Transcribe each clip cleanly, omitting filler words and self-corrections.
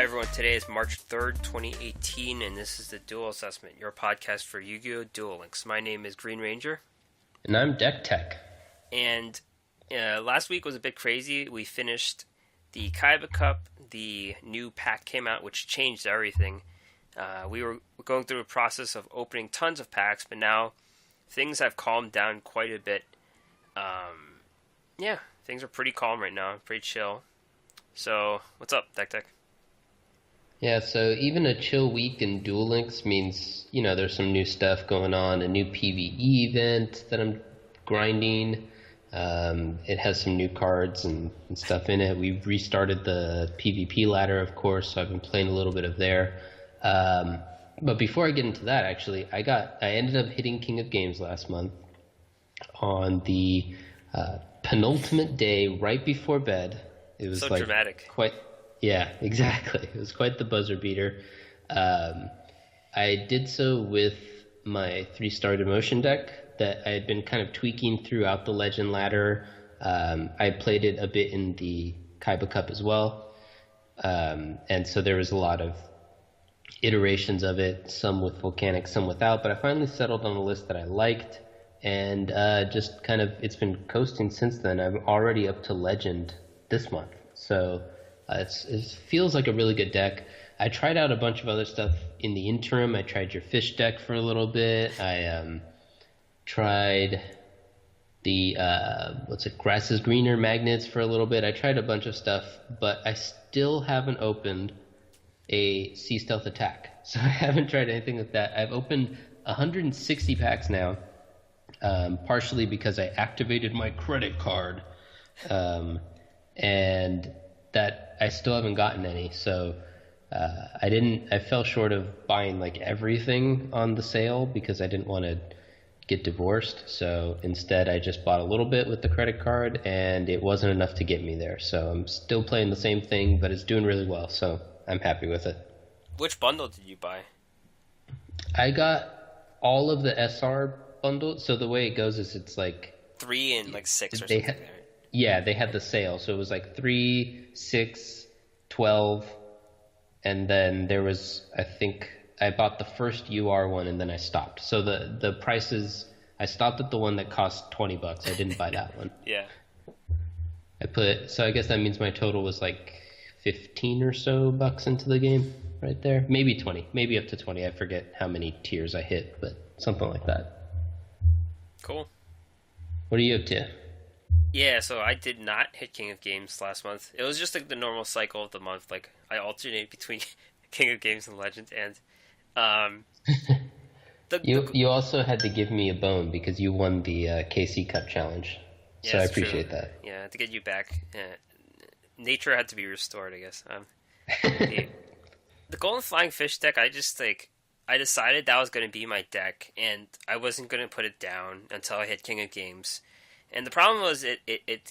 everyone. Today is March 3rd, 2018, and this is the Duel Assessment, your podcast for Yu-Gi-Oh! Duel Links. My name is Green Ranger. And I'm Deck Tech. And last week was a bit crazy. We finished the Kaiba Cup. The new pack came out, which changed everything. We were going through a process of opening tons of packs, but now things have calmed down quite a bit. Things are pretty calm right now, pretty chill. So, what's up, Deck Tech? Yeah, so even a chill week in Duel Links means, there's some new stuff going on, a new PvE event that I'm grinding. It has some new cards and stuff in it. We've restarted the PvP ladder, of course, so I've been playing a little bit of there. But before I get into that, actually, I ended up hitting King of Games last month on the penultimate day right before bed. It was so dramatic. Yeah, exactly. It was quite the buzzer beater. I did so with my 3-star demotion deck that I had been kind of tweaking throughout the Legend ladder. I played it a bit in the Kaiba Cup as well. And so there was a lot of iterations of it, some with Volcanic, some without. But I finally settled on a list that I liked. And just kind of, it's been coasting since then. I'm already up to Legend this month. So it feels like a really good deck. I tried out a bunch of other stuff in the interim. I tried your fish deck for a little bit. I tried the Grass is Greener magnets for a little bit. I tried a bunch of stuff, but I still haven't opened a Sea Stealth Attack. So I haven't tried anything with that. I've opened 160 packs now, partially because I activated my credit card. And that I still haven't gotten any, so I fell short of buying like everything on the sale because I didn't want to get divorced. So instead I just bought a little bit with the credit card, and it wasn't enough to get me there. So I'm still playing the same thing, but it's doing really well, so I'm happy with it. Which bundle did you buy? I got all of the SR bundles. So the way it goes is it's like 3 and like 6 or something. Yeah, they had the sale, so it was like 3, 6, 12, and then there was, I think, I bought the first UR one and then I stopped. So the prices, I stopped at the one that cost $20. I didn't buy that one. Yeah. So I guess that means my total was like 15 or so bucks into the game right there. Maybe 20, maybe up to 20. I forget how many tiers I hit, but something like that. Cool. What are you up to? Yeah, so I did not hit King of Games last month. It was just like the normal cycle of the month. Like I alternate between King of Games and Legend, and you also had to give me a bone because you won the KC Cup challenge. Yeah, so I appreciate that. Yeah, to get you back. Nature had to be restored, I guess. The Golden Flying Fish deck, I decided that was going to be my deck, and I wasn't going to put it down until I hit King of Games. And the problem was it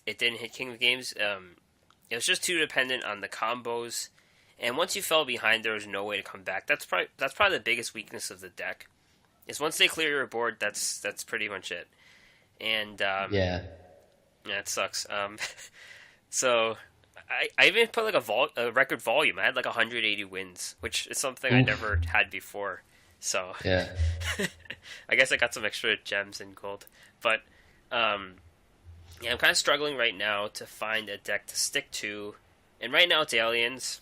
didn't hit King of Games. It was just too dependent on the combos, and once you fell behind, there was no way to come back. That's probably the biggest weakness of the deck. Is once they clear your board, that's pretty much it. And yeah, it sucks. So I even put like a record volume. I had like 180 wins, which is something I never had before. So yeah, I guess I got some extra gems and gold, but. Yeah, I'm kind of struggling right now to find a deck to stick to, and right now it's Aliens.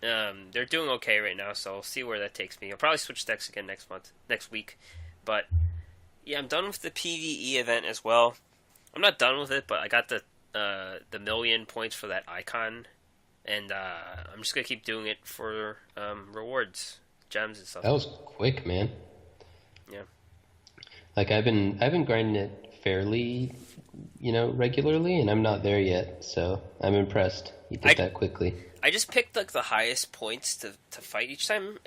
They're doing okay right now, so I'll see where that takes me. I'll probably switch decks again next week, but yeah, I'm done with the PvE event as well. I'm not done with it, but I got the 1,000,000 points for that icon, and I'm just gonna keep doing it for rewards, gems and stuff. That was quick, man. Yeah. Like I've been grinding it fairly, regularly, and I'm not there yet, so I'm impressed. You did that quickly. I just picked like the highest points to fight each time.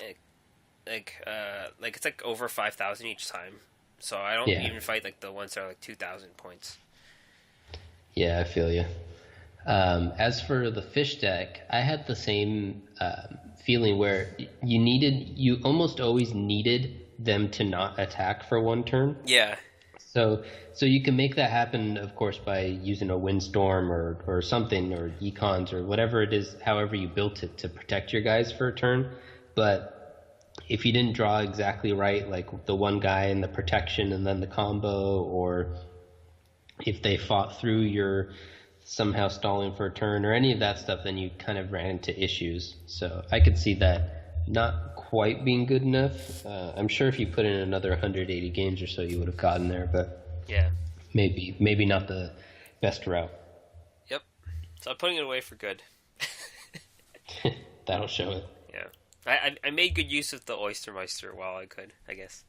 Like it's like over 5,000 each time. So I don't even fight like the ones that are like 2,000 points. Yeah, I feel you. As for the fish deck, I had the same feeling where you almost always needed them to not attack for one turn. Yeah. So you can make that happen, of course, by using a windstorm or something, or econs or whatever it is, however you built it to protect your guys for a turn. But if you didn't draw exactly right, like the one guy and the protection and then the combo, or if they fought through your somehow stalling for a turn or any of that stuff, then you kind of ran into issues. So I could see that not quite being good enough. I'm sure if you put in another 180 games or so, you would have gotten there, but Yeah. maybe not the best route. Yep. So I'm putting it away for good. That'll show it. Yeah. I made good use of the Oyster Meister while I could, I guess.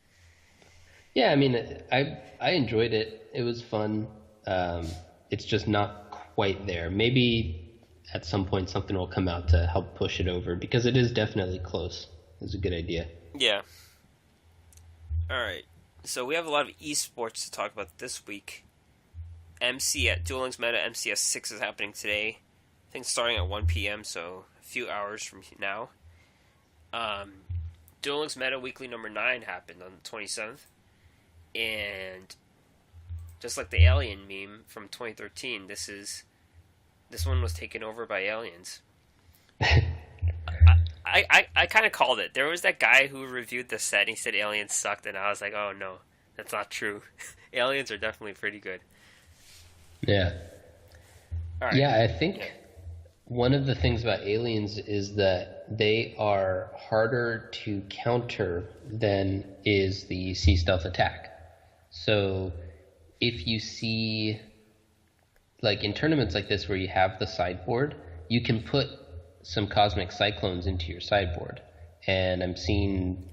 Yeah, I mean, I enjoyed it. It was fun. It's just not quite there. Maybe at some point something will come out to help push it over, because it is definitely close. It's a good idea. Yeah. Alright. So we have a lot of esports to talk about this week. Duel Links Meta MCS 6 is happening today. I think starting at 1 p.m., so a few hours from now. Duel Links Meta Weekly number 9 happened on the 27th. And just like the Alien meme from 2013, this one was taken over by aliens. I kind of called it. There was that guy who reviewed the set and he said aliens sucked, and I was like, oh no, that's not true. Aliens are definitely pretty good. Yeah. All right. Yeah, I think one of the things about aliens is that they are harder to counter than is the sea stealth attack. So if you see, like in tournaments like this where you have the sideboard, you can put some cosmic cyclones into your sideboard, and I'm seeing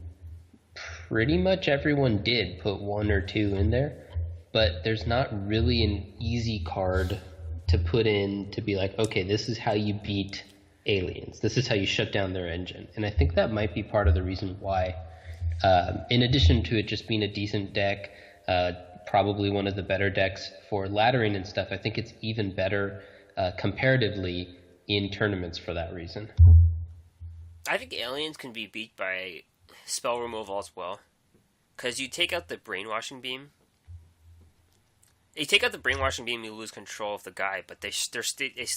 pretty much everyone did put one or two in there, but there's not really an easy card to put in to be like, okay, this is how you beat aliens, this is how you shut down their engine. And I think that might be part of the reason why, in addition to it just being a decent deck, probably one of the better decks for laddering and stuff, I think it's even better comparatively in tournaments for that reason. I think aliens can be beat by spell removal as well, because you take out the brainwashing beam. You take out the brainwashing beam, you lose control of the guy, but they still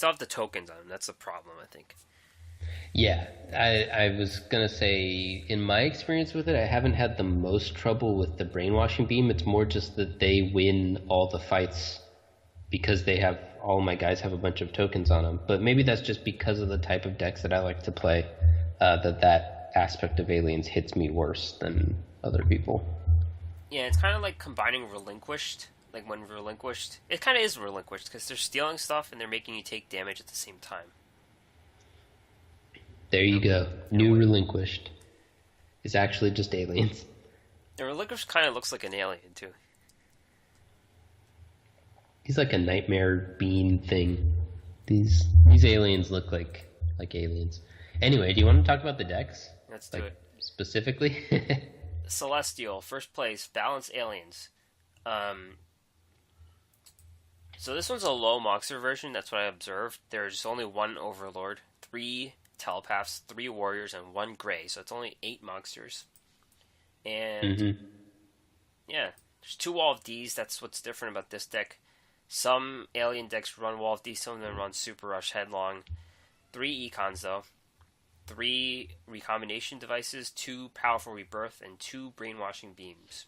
have the tokens on them. That's the problem, I think. Yeah, I was going to say, in my experience with it, I haven't had the most trouble with the brainwashing beam. It's more just that they win all the fights because all my guys have a bunch of tokens on them. But maybe that's just because of the type of decks that I like to play, that aspect of aliens hits me worse than other people. Yeah, it's kind of like combining Relinquished. Like when Relinquished, it kind of is Relinquished, because they're stealing stuff and they're making you take damage at the same time. There you go. New Relinquished is actually just aliens. And Relinquished kind of looks like an alien, too. He's like a nightmare bean thing. These aliens look like aliens. Anyway, do you want to talk about the decks? Let's do it. Specifically? Celestial, first place, Balance Aliens. So this one's a low monster version, that's what I observed. There's only one Overlord, 3 Telepaths, 3 Warriors, and 1 Gray, so it's only 8 monsters. And, yeah, there's 2 Wall of Ds, that's what's different about this deck. Some alien decks run Wall of D, some of them run Super Rush Headlong. 3 Econs, though. 3 Recombination Devices, 2 Powerful Rebirth, and 2 Brainwashing Beams.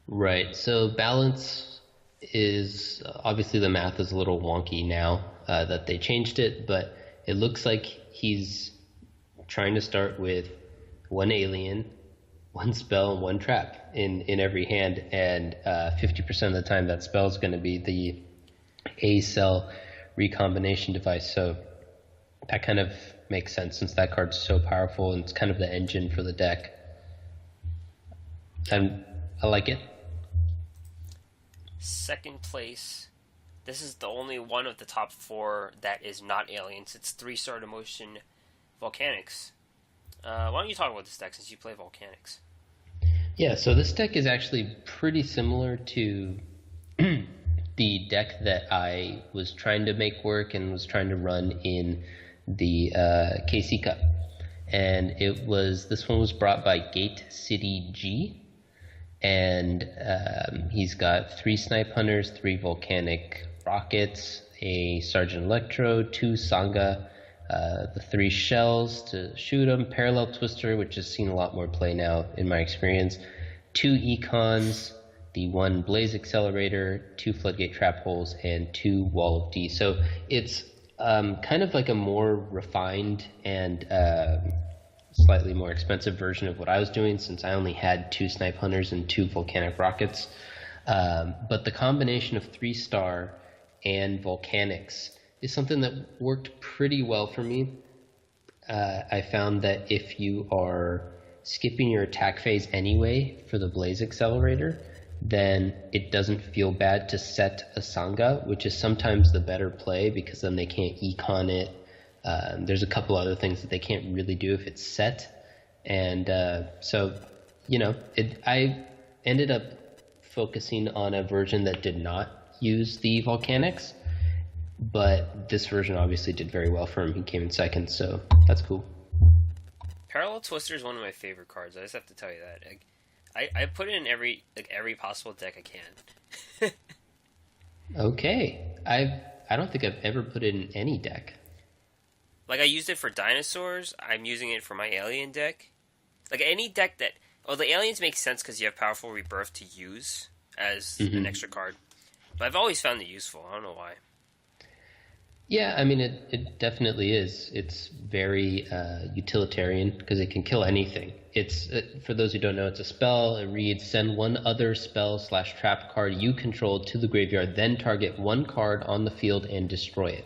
Right, so balance is, obviously the math is a little wonky now that they changed it, but it looks like he's trying to start with 1 alien, 1 spell, and 1 trap in every hand, and 50% of the time that spell is going to be the A-cell recombination device. So that kind of makes sense since that card's so powerful and it's kind of the engine for the deck. And I like it. Second place. This is the only one of the top 4 that is not aliens. It's 3-star Demotion Volcanics. Why don't you talk about this deck since you play Volcanics? Yeah, so this deck is actually pretty similar to the deck that I was trying to make work and was trying to run in the KC Cup. And this one was brought by Gate City G. and he's got 3 Snipe Hunters, 3 Volcanic Rockets, a Sergeant Electro, 2 Sangha, the 3 Shells to shoot them, Parallel Twister, which has seen a lot more play now in my experience, 2 Econs, the 1 Blaze Accelerator, 2 Floodgate Trap Holes, and 2 Wall of D. So it's kind of like a more refined and slightly more expensive version of what I was doing, since I only had 2 Snipe Hunters and 2 Volcanic Rockets. But the combination of 3-star and Volcanics is something that worked pretty well for me. I found that if you are skipping your attack phase anyway for the Blaze Accelerator, then it doesn't feel bad to set a Sangha, which is sometimes the better play because then they can't econ it. There's a couple other things that they can't really do if it's set. And so, I ended up focusing on a version that did not use the Volcanics, but this version obviously did very well for him. He came in second, so that's cool. Parallel Twister is one of my favorite cards. I just have to tell you that. I put it in every possible deck I can. Okay. I don't think I've ever put it in any deck. Like, I used it for dinosaurs. I'm using it for my alien deck. Like, any deck that... Well, the aliens make sense because you have Powerful Rebirth to use as an extra card. But I've always found it useful. I don't know why. Yeah, I mean, it definitely is. It's very utilitarian because it can kill anything. It's for those who don't know, it's a spell. It reads, send one other spell/trap card you control to the graveyard, then target one card on the field and destroy it.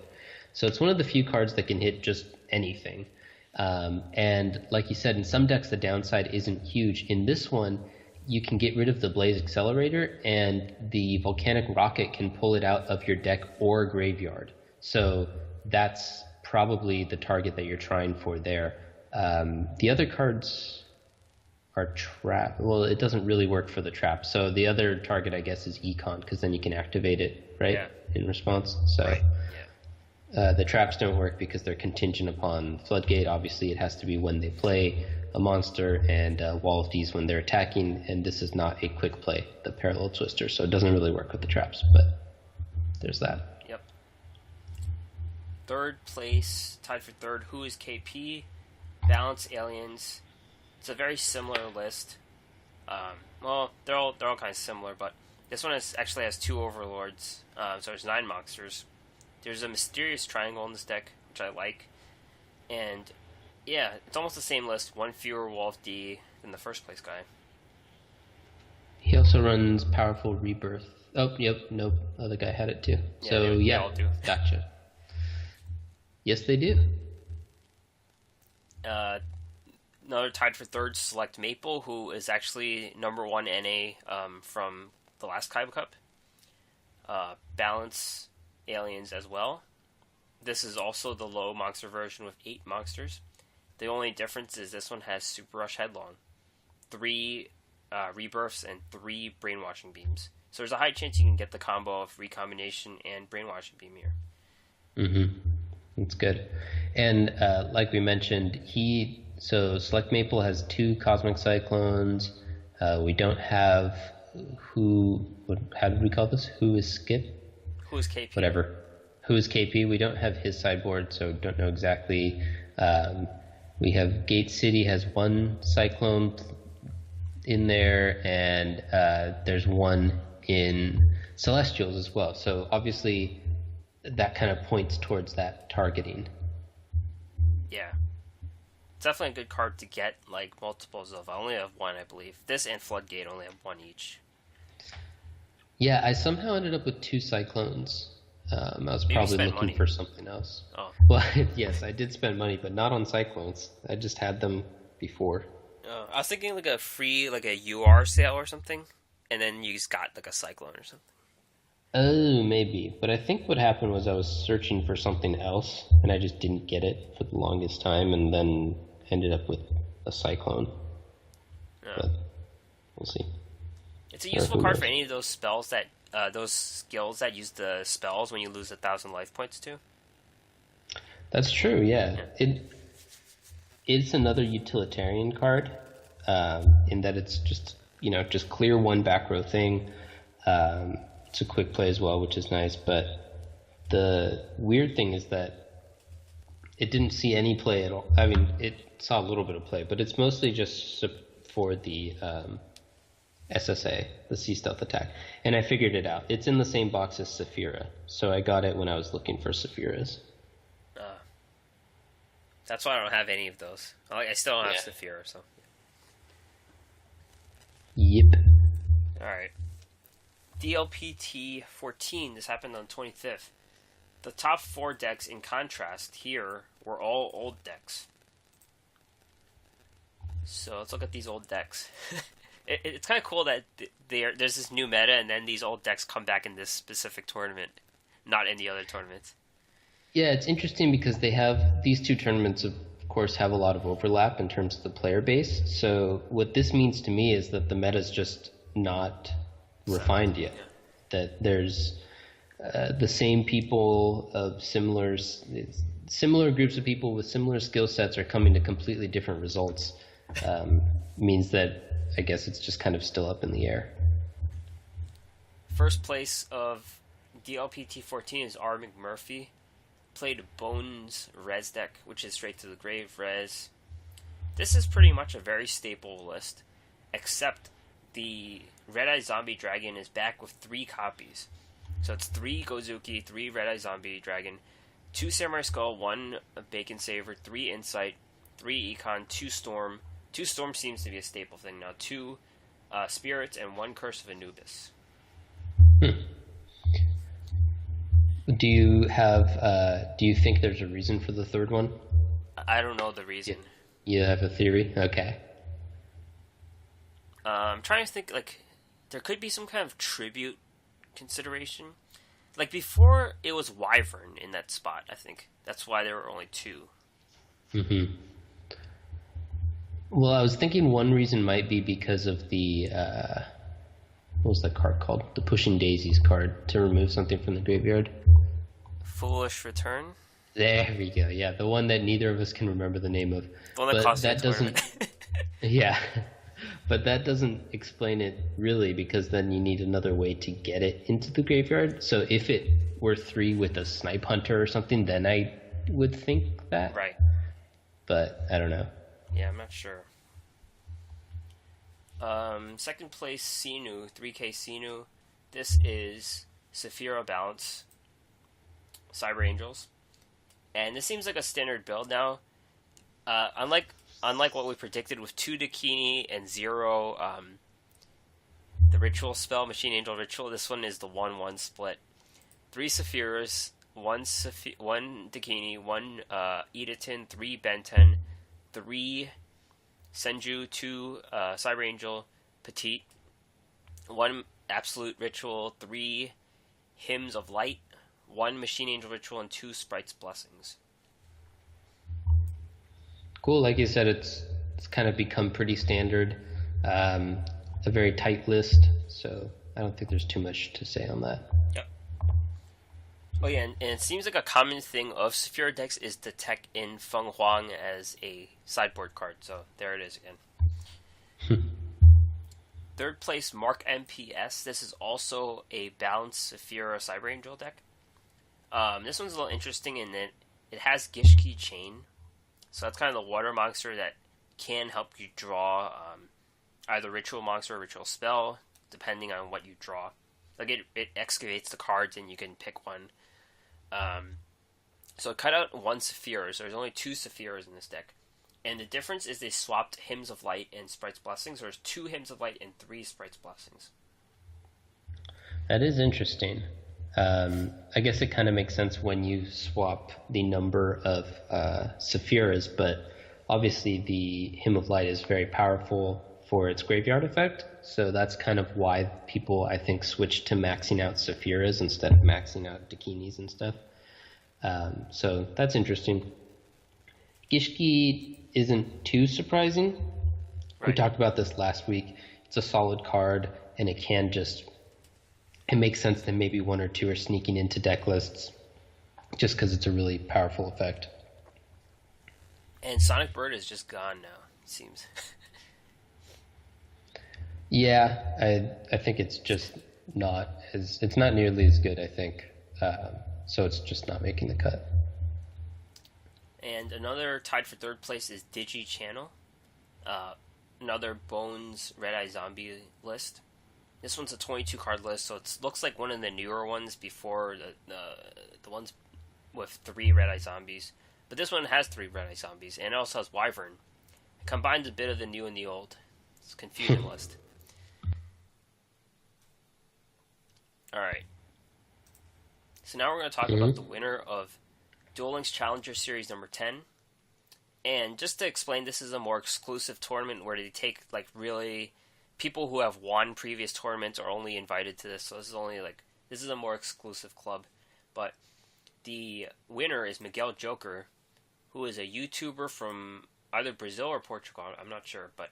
So it's one of the few cards that can hit just anything. And like you said, in some decks the downside isn't huge. In this one, you can get rid of the Blaze Accelerator, and the Volcanic Rocket can pull it out of your deck or graveyard. So that's probably the target that you're trying for there. The other cards are trap. Well, it doesn't really work for the trap. So the other target, I guess, is Econ, because then you can activate it, right, in response. So right. The traps don't work because they're contingent upon Floodgate. Obviously, it has to be when they play a monster, and Wall of D's when they're attacking, and this is not a quick play, the Parallel Twister, so it doesn't really work with the traps, but there's that. Yep. Third place, tied for third, Who is KP? Balance Aliens. It's a very similar list. Well, they're all kind of similar, but this one actually has 2 Overlords, so there's 9 monsters. There's a Mysterious Triangle in this deck, which I like, and yeah, it's almost the same list, 1 fewer Wall of D than the first place guy. He also runs Powerful Rebirth. Oh, yep, nope, other guy had it too. Yeah, so they all do. Gotcha. Yes, they do. Another tied for third, Select Maple, who is actually number 1 NA from the last Kaiba Cup. Balance Aliens as well. This is also the low monster version with 8 monsters. The only difference is this one has Super Rush Headlong, 3 Rebirths, and 3 Brainwashing Beams. So there's a high chance you can get the combo of Recombination and Brainwashing Beam here. Mm-hmm. That's good. And like we mentioned, so Select Maple has 2 Cosmic Cyclones. We don't have how did we call this? Who is Skip? Who is KP? Whatever. Who is KP? We don't have his sideboard, so don't know exactly. We have Gate City has 1 Cyclone in there, and there's 1 in Celestials as well. So obviously that kind of points towards that targeting. Yeah. It's definitely a good card to get, like, multiples of. I only have 1, I believe. This and Floodgate only have 1 each. Yeah, I somehow ended up with 2 Cyclones. I was Maybe probably looking money. for something else. Oh. Well, yes, I did spend money, but not on Cyclones. I just had them before. I was thinking like a free, like a UR sale or something, and then you just got like a Cyclone or something. Oh, maybe. But I think what happened was I was searching for something else, and I just didn't get it for the longest time, and then ended up with a Cyclone. Oh. But we'll see. It's a useful card for any of those spells that, those skills that use the spells when you lose 1,000 life points too. That's true, yeah. It's another utilitarian card, in that it's just just clear one back row thing. It's a quick play as well, which is nice. But the weird thing is that it didn't see any play at all. I mean, it saw a little bit of play, but it's mostly just for the SSA, the Sea Stealth attack. And I figured it out. It's in the same box as Saphira, so I got it when I was looking for Saphiras. That's why I don't have any of those. I still don't have Saphira, so. Yep. Alright. DLPT 14, this happened on 25th. The top 4 decks, in contrast, here were all old decks. So let's look at these old decks. It's kind of cool that there's this new meta, and then these old decks come back in this specific tournament, not in the other tournaments. Yeah, it's interesting because these two tournaments, of course, have a lot of overlap in terms of the player base. So what this means to me is that the meta is just not refined yet. Yeah. That there's the same people of similar groups of people with similar skill sets are coming to completely different results. Means that I guess it's just kind of still up in the air. First place of DLPT 14 is R. McMurphy. Played Bones Res deck, which is straight to the grave res. This is pretty much a very staple list, except the Red-Eye Zombie Dragon is back with 3 copies. So it's 3 Gozuki, 3 Red-Eye Zombie Dragon, 2 Samurai Skull, 1 Bacon Saver, 3 Insight, 3 Econ, 2 Storm. 2 Storm seems to be a staple thing now. 2 Spirits and 1 Curse of Anubis. Do you think there's a reason for the third one? I don't know the reason. You have a theory? Okay. I'm trying to think, there could be some kind of tribute consideration. Like, before, it was Wyvern in that spot, I think. That's why there were only 2. Mm-hmm. Well, I was thinking one reason might be because of the, what was that card called? The Pushing Daisies card, to remove something from the graveyard. Foolish Return? There we go, yeah, the one that neither of us can remember the name of. The one that cost that doesn't. Yeah, but that doesn't explain it really, because then you need another way to get it into the graveyard. So if it were 3 with a Snipe Hunter or something, then I would think that. Right. But I don't know. Yeah, I'm not sure. Second place, Sinu, 3K Sinu. This is Saphira Balance, Cyber Angels. And this seems like a standard build now. Unlike what we predicted with 2 Dakini and 0 the Ritual spell, Machine Angel Ritual, this one is the 1-1 split. 3 Saphiras, 1 Dakini, 1 Edaton, 3 Benten, 3 Senju, 2 Cyber Angel, Petite, 1 Absolute Ritual, 3 Hymns of Light, 1 Machine Angel Ritual, and 2 Sprites Blessings. Cool, like you said, it's kind of become pretty standard, a very tight list, so I don't think there's too much to say on that. Yep. Oh yeah, and it seems like a common thing of Saphira decks is to tech in Feng Huang as a sideboard card, so there it is again. Third place, Mark MPS. This is also a balanced Saphira Cyber Angel deck. This one's a little interesting in that it has Gishki Chain, so that's kind of the water monster that can help you draw either Ritual Monster or Ritual Spell, depending on what you draw. Like, it excavates the cards and you can pick one. So it cut out 1 Saphira, so there's only 2 Saphiras in this deck. And the difference is they swapped Hymns of Light and Sprites Blessings. There's 2 Hymns of Light and 3 Sprites Blessings. That is interesting. I guess it kind of makes sense when you swap the number of Saphiras, but obviously the Hymn of Light is very powerful for its graveyard effect, so that's kind of why people, I think, switched to maxing out Saphiras instead of maxing out Dakinis and stuff. So that's interesting. Gishki isn't too surprising. Right. We talked about this last week. It's a solid card, and it makes sense that maybe 1 or 2 are sneaking into deck lists just because it's a really powerful effect. And Sonic Bird is just gone now, it seems. Yeah, I think it's just not it's not nearly as good, I think. So it's just not making the cut. And another tied for third place is Digi Channel, uh, another Bones Red Eye Zombie list. This one's a 22 card list, so it looks like one of the newer ones before the ones with 3 Red Eye Zombies. But this one has 3 Red Eye Zombies, and it also has Wyvern. It combines a bit of the new and the old. It's a confusion list. Alright. So now we're going to talk about the winner of Duel Links Challenger Series number 10. And just to explain, this is a more exclusive tournament where they take, like, really people who have won previous tournaments are only invited to this. So this is a more exclusive club. But the winner is Miguel Joker, who is a YouTuber from either Brazil or Portugal. I'm not sure, but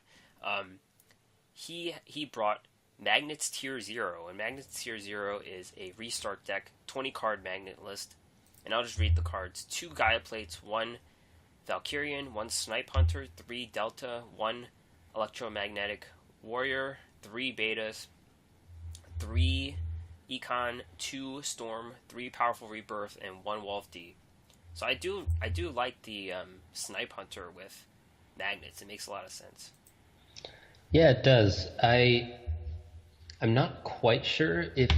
he brought Magnets Tier 0, and Magnets Tier 0 is a restart deck, 20 card magnet list. And I'll just read the cards. 2 Gaia Plates, 1 Valkyrian, 1 Snipe Hunter, 3 Delta, 1 Electromagnetic Warrior, 3 Betas, 3 Econ, 2 Storm, 3 Powerful Rebirth, and 1 Wolf D. So I do like the Snipe Hunter with magnets. It makes a lot of sense. Yeah, it does. I'm not quite sure if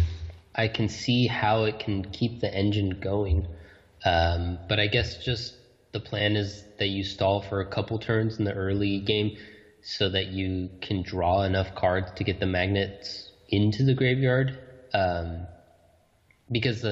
I can see how it can keep the engine going, but I guess just the plan is that you stall for a couple turns in the early game so that you can draw enough cards to get the magnets into the graveyard. Because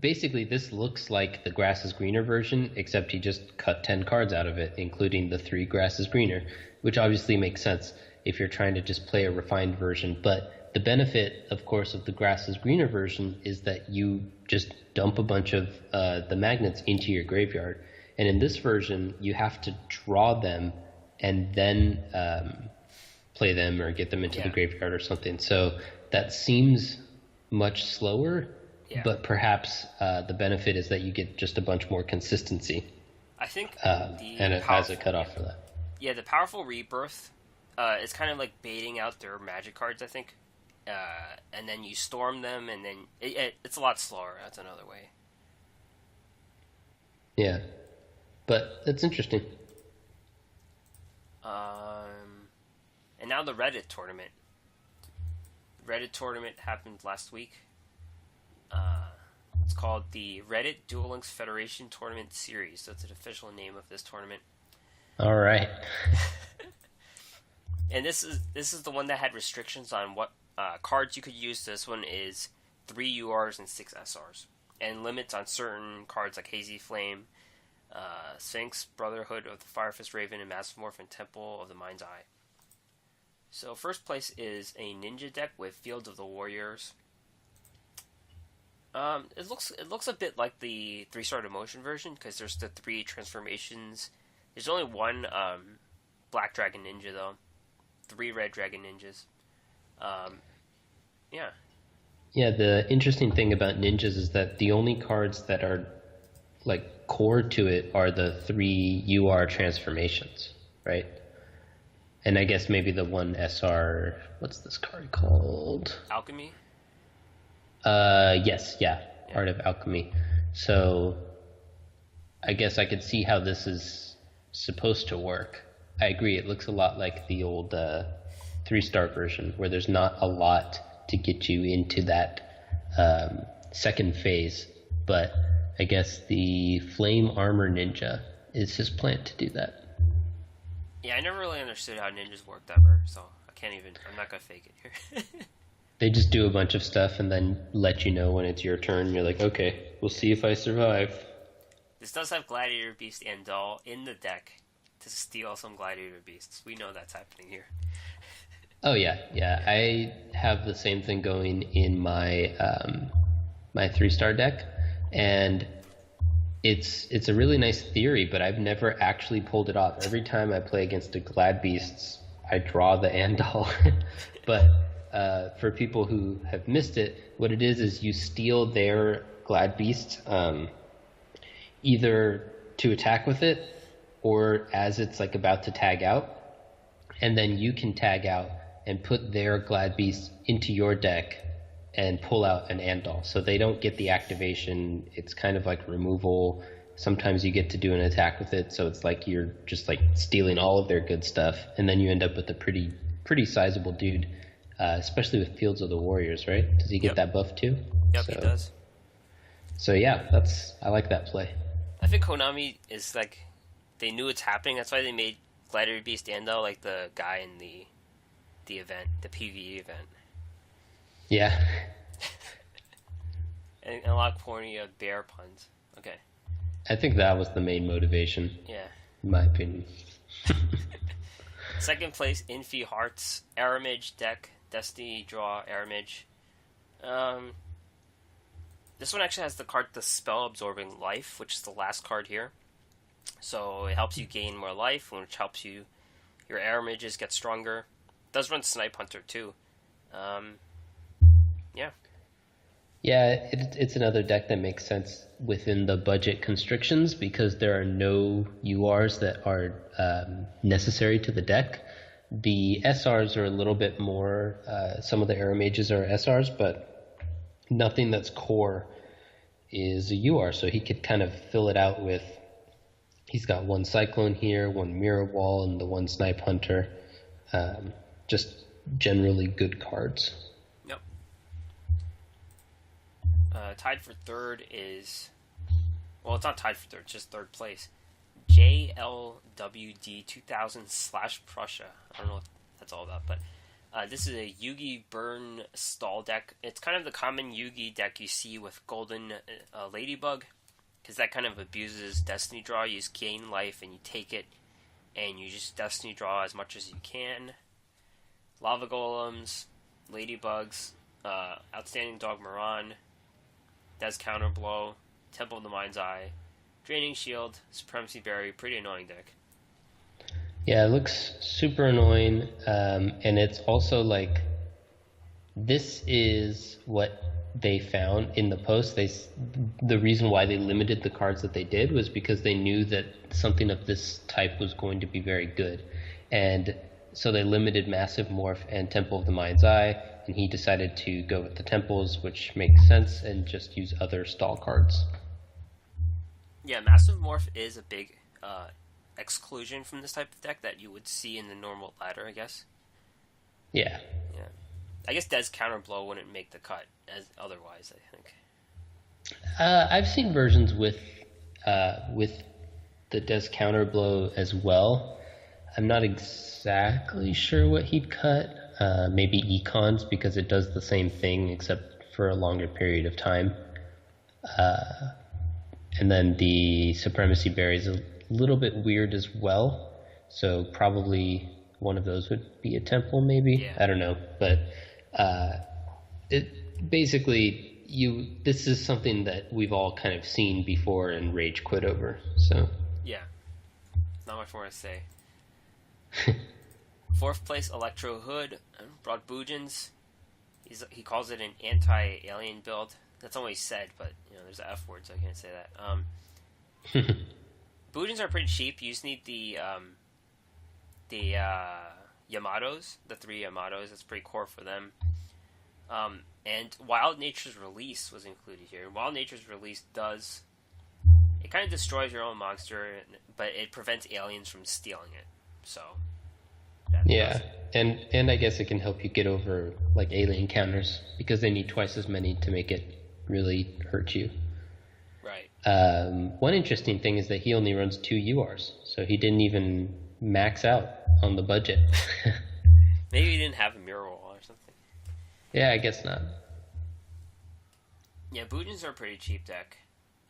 basically this looks like the Grass is Greener version, except he just cut 10 cards out of it, including the 3 Grass is Greener, which obviously makes sense if you're trying to just play a refined version. But the benefit, of course, of the Grass is Greener version is that you just dump a bunch of the magnets into your graveyard. And in this version, you have to draw them and then play them or get them into the graveyard or something. So that seems much slower, but perhaps the benefit is that you get just a bunch more consistency. I think and it has a cutoff for that. Yeah, the Powerful Rebirth is kind of like baiting out their magic cards, I think. And then you storm them, and then it's a lot slower. That's another way. Yeah, but that's interesting. And now the Reddit tournament. Reddit tournament happened last week. It's called the Reddit Duel Links Federation Tournament Series. That's an official name of this tournament. All right. And this is the one that had restrictions on what cards you could use. This one is 3 URs and 6 SRs, and limits on certain cards like Hazy Flame, Sphinx, Brotherhood of the Firefist Raven, and Massive Morph and Temple of the Mind's Eye. So first place is a ninja deck with Field of the Warriors. It looks a bit like the 3-star Emotion version because there's the 3 transformations. There's only one Black Dragon Ninja though, 3 Red Dragon Ninjas. Yeah. Yeah, the interesting thing about ninjas is that the only cards that are like core to it are the 3 UR transformations, right? And I guess maybe the 1 SR, what's this card called? Alchemy? Yes, yeah, Art of Alchemy. So I guess I could see how this is supposed to work. I agree, it looks a lot like the old 3-star version, where there's not a lot to get you into that second phase, but I guess the Flame Armor Ninja is his plan to do that. Yeah, I never really understood how ninjas worked ever, so I'm not gonna fake it here. They just do a bunch of stuff and then let you know when it's your turn. You're like, okay, we'll see if I survive. This does have Gladiator Beast and Doll in the deck to steal some Gladiator Beasts. We know that's happening here. Oh yeah. I have the same thing going in my my 3-star deck, and it's a really nice theory, but I've never actually pulled it off. Every time I play against a Glad Beasts, I draw the Andal. But for people who have missed it, what it is you steal their Glad Beast either to attack with it or as it's like about to tag out, and then you can tag out and put their Glad Beast into your deck and pull out an Andal. So they don't get the activation. It's kind of like removal. Sometimes you get to do an attack with it, so it's like you're just like stealing all of their good stuff, and then you end up with a pretty sizable dude, especially with Fields of the Warriors, right? Does he get that buff too? Yep, he does. So yeah, I like that play. I think Konami is like, they knew it's happening. That's why they made Gladiator Beast Andal like the guy in the event, the PvE event. Yeah. and a lot of corny bear puns. Okay. I think that was the main motivation. Yeah. In my opinion. Second place, Infi Hearts, Aramage deck, Destiny Draw, Aramage. This one actually has the card, the Spell Absorbing Life, which is the last card here. So it helps you gain more life, which helps you, your Aramages get stronger. It does run Snipe Hunter too. Yeah. Yeah, it's another deck that makes sense within the budget constrictions because there are no URs that are necessary to the deck. The SRs are a little bit more, some of the Aramages are SRs, but nothing that's core is a UR, so he could kind of fill it out with, he's got one Cyclone here, one Mirror Wall, and the one Snipe Hunter. Just generally good cards. Yep. Tied for third is, well, it's not tied for third, it's just third place. JLWD 2000/Prussia. I don't know what that's all about, but this is a Yugi Burn stall deck. It's kind of the common Yugi deck you see with Golden Ladybug, because that kind of abuses Destiny Draw. You just gain life and you take it, and you just Destiny Draw as much as you can. Lava Golems, Ladybugs, Outstanding Dog Moran, Des Counterblow, Temple of the Mind's Eye, Draining Shield, Supremacy Berry, pretty annoying deck. Yeah, it looks super annoying, and it's also like, this is what they found in the post. The reason why they limited the cards that they did was because they knew that something of this type was going to be very good, and so they limited Massive Morph and Temple of the Mind's Eye, and he decided to go with the Temples, which makes sense, and just use other stall cards. Yeah, Massive Morph is a big exclusion from this type of deck that you would see in the normal ladder, I guess. Yeah. Yeah. I guess Des Counterblow wouldn't make the cut as otherwise, I think. I've seen versions with the Des Counterblow as well. I'm not exactly sure what he'd cut. Maybe Econs, because it does the same thing except for a longer period of time. And then the Supremacy Berry is a little bit weird as well. So probably one of those would be a Temple, maybe. Yeah. I don't know. But it basically, this is something that we've all kind of seen before and rage quit over. So yeah, not much more to say. Fourth place, Electro Hood, brought Boojins. He calls it an anti-alien build. That's all he said, but there's an F word, so I can't say that. Boojins are pretty cheap. You just need the Yamatos, the 3 Yamatos. That's pretty core for them. And Wild Nature's Release was included here. Wild Nature's Release it kind of destroys your own monster, but it prevents aliens from stealing it. So yeah, and I guess it can help you get over like alien counters because they need twice as many to make it really hurt you. Right. One interesting thing is that he only runs 2 URs, so he didn't even max out on the budget. Maybe he didn't have a mirror wall or something. Yeah, I guess not. Yeah, Boojins are a pretty cheap deck.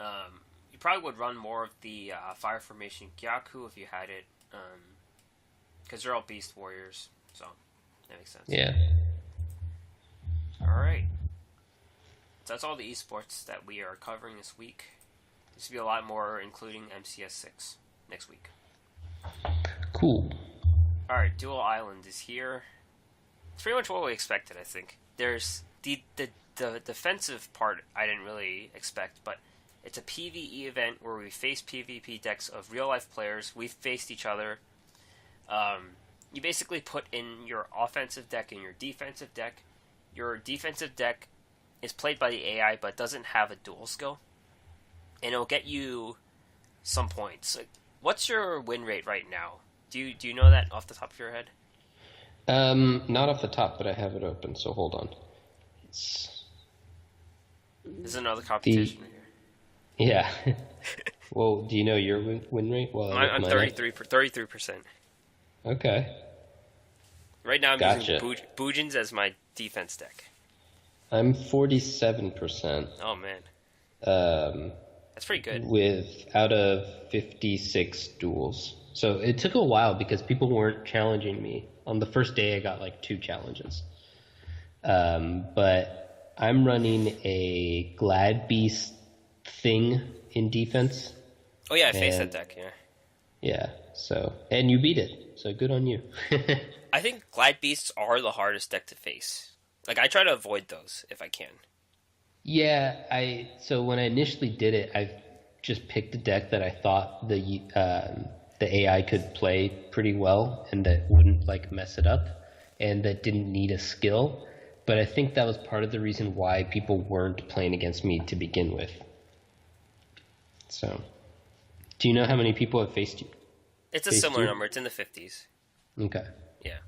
You probably would run more of the Fire Formation Gyaku if you had it, because they're all Beast Warriors, so that makes sense. Yeah. Alright. So that's all the esports that we are covering this week. There's going to be a lot more, including MCS 6 next week. Cool. Alright, Duel Island is here. It's pretty much what we expected, I think. There's the defensive part I didn't really expect, but it's a PvE event where we face PvP decks of real-life players. We've faced each other. you basically put in your offensive deck and your defensive deck. Your defensive deck is played by the AI but doesn't have a duel skill, and it'll get you some points. Like, what's your win rate right now? Do you know that off the top of your head? Not off the top, but I have it open, so hold on. It's This is another the competition here. yeah. Well, do you know your win rate? Well, I'm mine up. 33%. Okay, Right now I'm gotcha. using Bujins as my defense deck. I'm 47%. Oh man, Um, that's pretty good. with out of 56 duels. So it took a while because people weren't challenging me. On the first day, I got like 2 challenges. But I'm running a Glad Beast thing in defense. Oh yeah, I faced that And deck. Yeah, yeah, so, and you beat it. So good on you. I think Glad Beasts are the hardest deck to face. Like I try to avoid those if I can. Yeah, so when I initially did it, I just picked a deck that I thought the AI could play pretty well and that wouldn't like mess it up and that didn't need a skill. But I think that was part of the reason why people weren't playing against me to begin with. So, do you know how many people have It's a faced similar you? number. It's in the 50s. Okay, Yeah,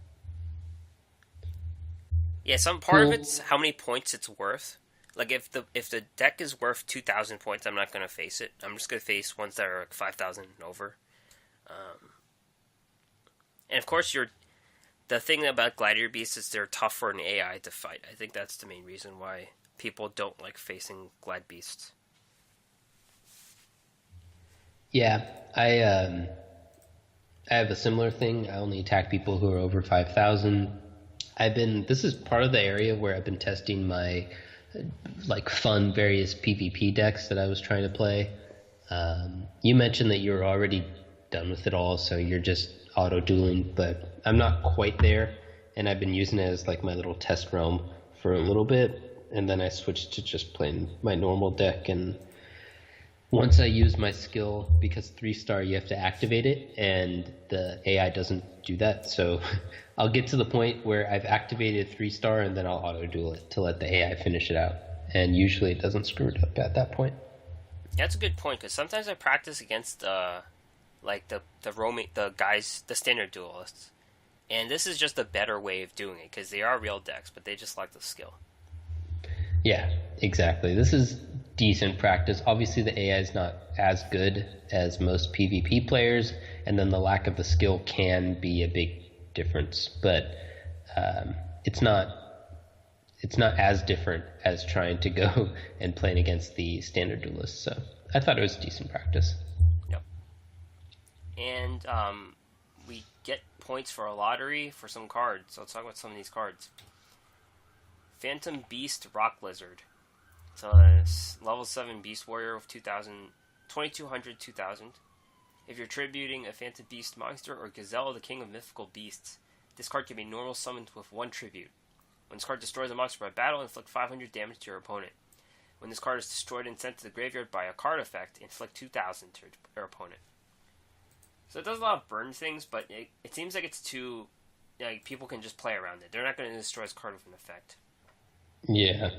yeah. Some part of cool. it's how many points it's worth. Like if the deck is worth 2,000 points, I'm not gonna face it. I'm just gonna face ones that are like 5,000 and over. And of course, the thing about Gladiator Beasts is they're tough for an AI to fight. I think that's the main reason why people don't like facing Glad Beasts. Yeah, I have a similar thing. I only attack people who are over 5,000. This is part of the area where I've been testing my like fun various PvP decks that I was trying to play. You mentioned that you're already done with it all, so you're just auto dueling, but I'm not quite there, and I've been using it as like my little test realm for a little bit, and then I switched to just playing my normal deck. And once I use my skill, because 3-star you have to activate it, and the AI doesn't do that, so I'll get to the point where I've activated 3-star and then I'll auto duel it to let the AI finish it out, and usually it doesn't screw it up at that point. Yeah, that's a good point because sometimes I practice against like the guys, the standard duelists, and this is just a better way of doing it because they are real decks, but they just lack the skill. Yeah, exactly. This is decent practice. Obviously, the AI is not as good as most PvP players, and then the lack of the skill can be a big difference. But um, it's not it's not as different as trying to go and playing against the standard duelists. So I thought it was decent practice. Yep. And we get points for a lottery for some cards. So let's talk about some of these cards. Phantom Beast Rock Lizard. So level 7 Beast Warrior with 2,000, 2,200, 2,000. If you're tributing a Phantom Beast monster or Gazelle, the King of Mythical Beasts, this card can be normal summoned with 1 tribute. When this card destroys a monster by battle, inflict 500 damage to your opponent. When this card is destroyed and sent to the graveyard by a card effect, inflict 2,000 to your opponent. So it does a lot of burn things, but it seems like it's too... Like, people can just play around it. They're not going to destroy this card with an effect. Yeah,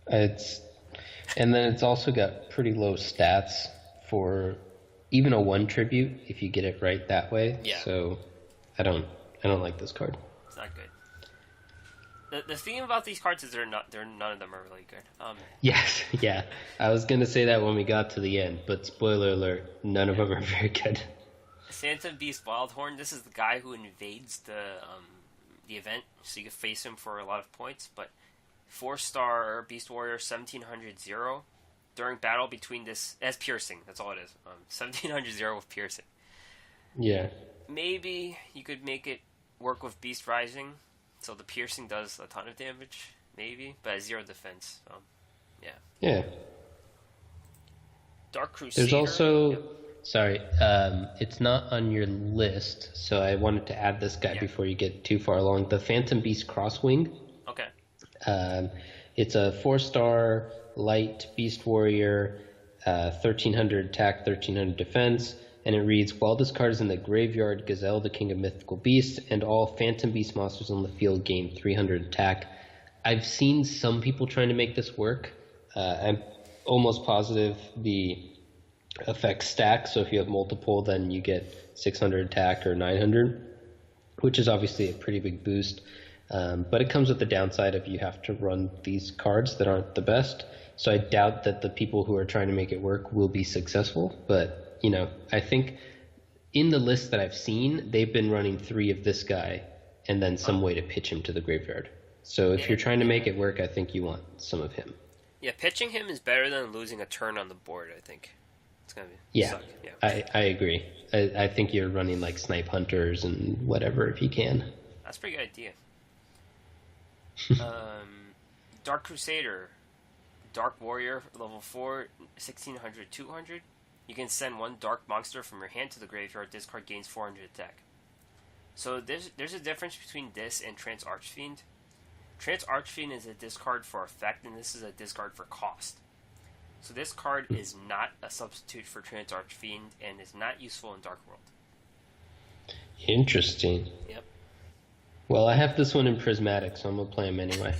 and then it's also got pretty low stats for even a 1 tribute if you get it right that way. Yeah. So I don't like this card. It's not good. The thing about these cards is none of them are really good. Yes, yeah. I was gonna say that when we got to the end, but spoiler alert, none of them are very good. Phantom Beast Wildhorn. This is the guy who invades the event, so you can face him for a lot of points. But 4-star Beast Warrior 1700 0 during battle between this as piercing. That's all it is. 1700 0 with piercing. Yeah. Maybe you could make it work with Beast Rising, so the piercing does a ton of damage. Maybe, but has 0 defense. Yeah. Yeah. Dark Crusader. There's also Yep. sorry, it's not on your list, so I wanted to add this guy before you get too far along. The Phantom Beast Crosswing. Okay. It's a 4-star light Beast Warrior, 1,300 attack, 1,300 defense. and it reads, while this card is in the graveyard, Gazelle, the king of mythical beasts, and all phantom beast monsters on the field gain 300 attack. I've seen some people trying to make this work. I'm almost positive the effects stack, so if you have multiple, then you get 600 attack or 900, which is obviously a pretty big boost. But it comes with the downside of you have to run these cards that aren't the best. So I doubt that the people who are trying to make it work will be successful. But, I think in the list that I've seen, they've been running 3 of this guy and then some way to pitch him to the graveyard. So if you're trying to make it work, I think you want some of him. Yeah, pitching him is better than losing a turn on the board, I think. It's going to be suck. Yeah. I agree. I think you're running like Snipe Hunters and whatever if you can. That's a pretty good idea. Dark Crusader, Dark Warrior, level 4, 1600, 200. You can send 1 Dark Monster from your hand to the graveyard. This card gains 400 attack. So there's a difference between this and Trance Archfiend. Trance Archfiend is a discard for effect, and this is a discard for cost. So this card is not a substitute for Trance Archfiend and is not useful in Dark World. Interesting. Yep. Well, I have this one in Prismatic, so I'm going to play him anyway.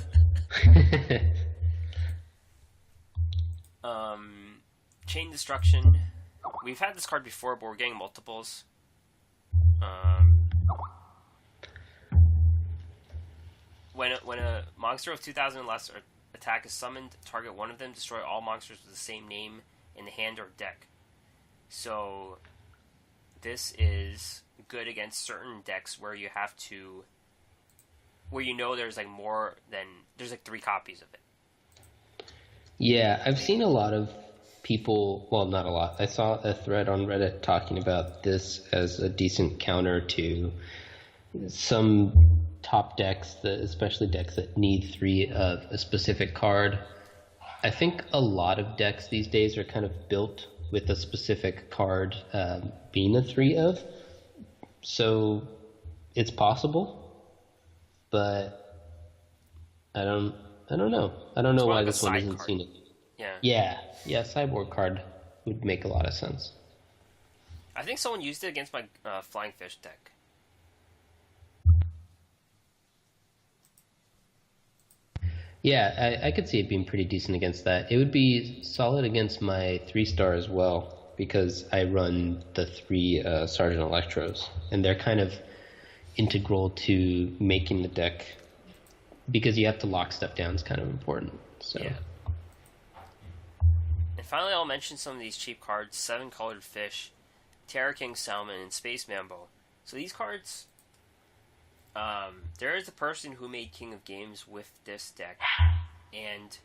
Chain Destruction. We've had this card before, but we're getting multiples. When a monster of 2,000 and less attack is summoned, target one of them, destroy all monsters with the same name in the hand or deck. So this is good against certain decks where you have to, where there's like there's like 3 copies of it. Yeah, I've seen a lot of people, well, not a lot. I saw a thread on Reddit talking about this as a decent counter to some top decks, especially decks that need 3 of a specific card. I think a lot of decks these days are kind of built with a specific card being a 3 of. So it's possible, but I don't know. I don't know why this one isn't seen it. Yeah, sideboard card would make a lot of sense. I think someone used it against my Flying Fish deck. Yeah, I could see it being pretty decent against that. It would be solid against my 3-star as well, because I run the 3 Sergeant Electros, and they're kind of integral to making the deck, because you have to lock stuff down is kind of important. So. Yeah. And finally, I'll mention some of these cheap cards: 7 Colored Fish, Terror King Salmon, and Space Mambo. So these cards, there is a person who made King of Games with this deck, and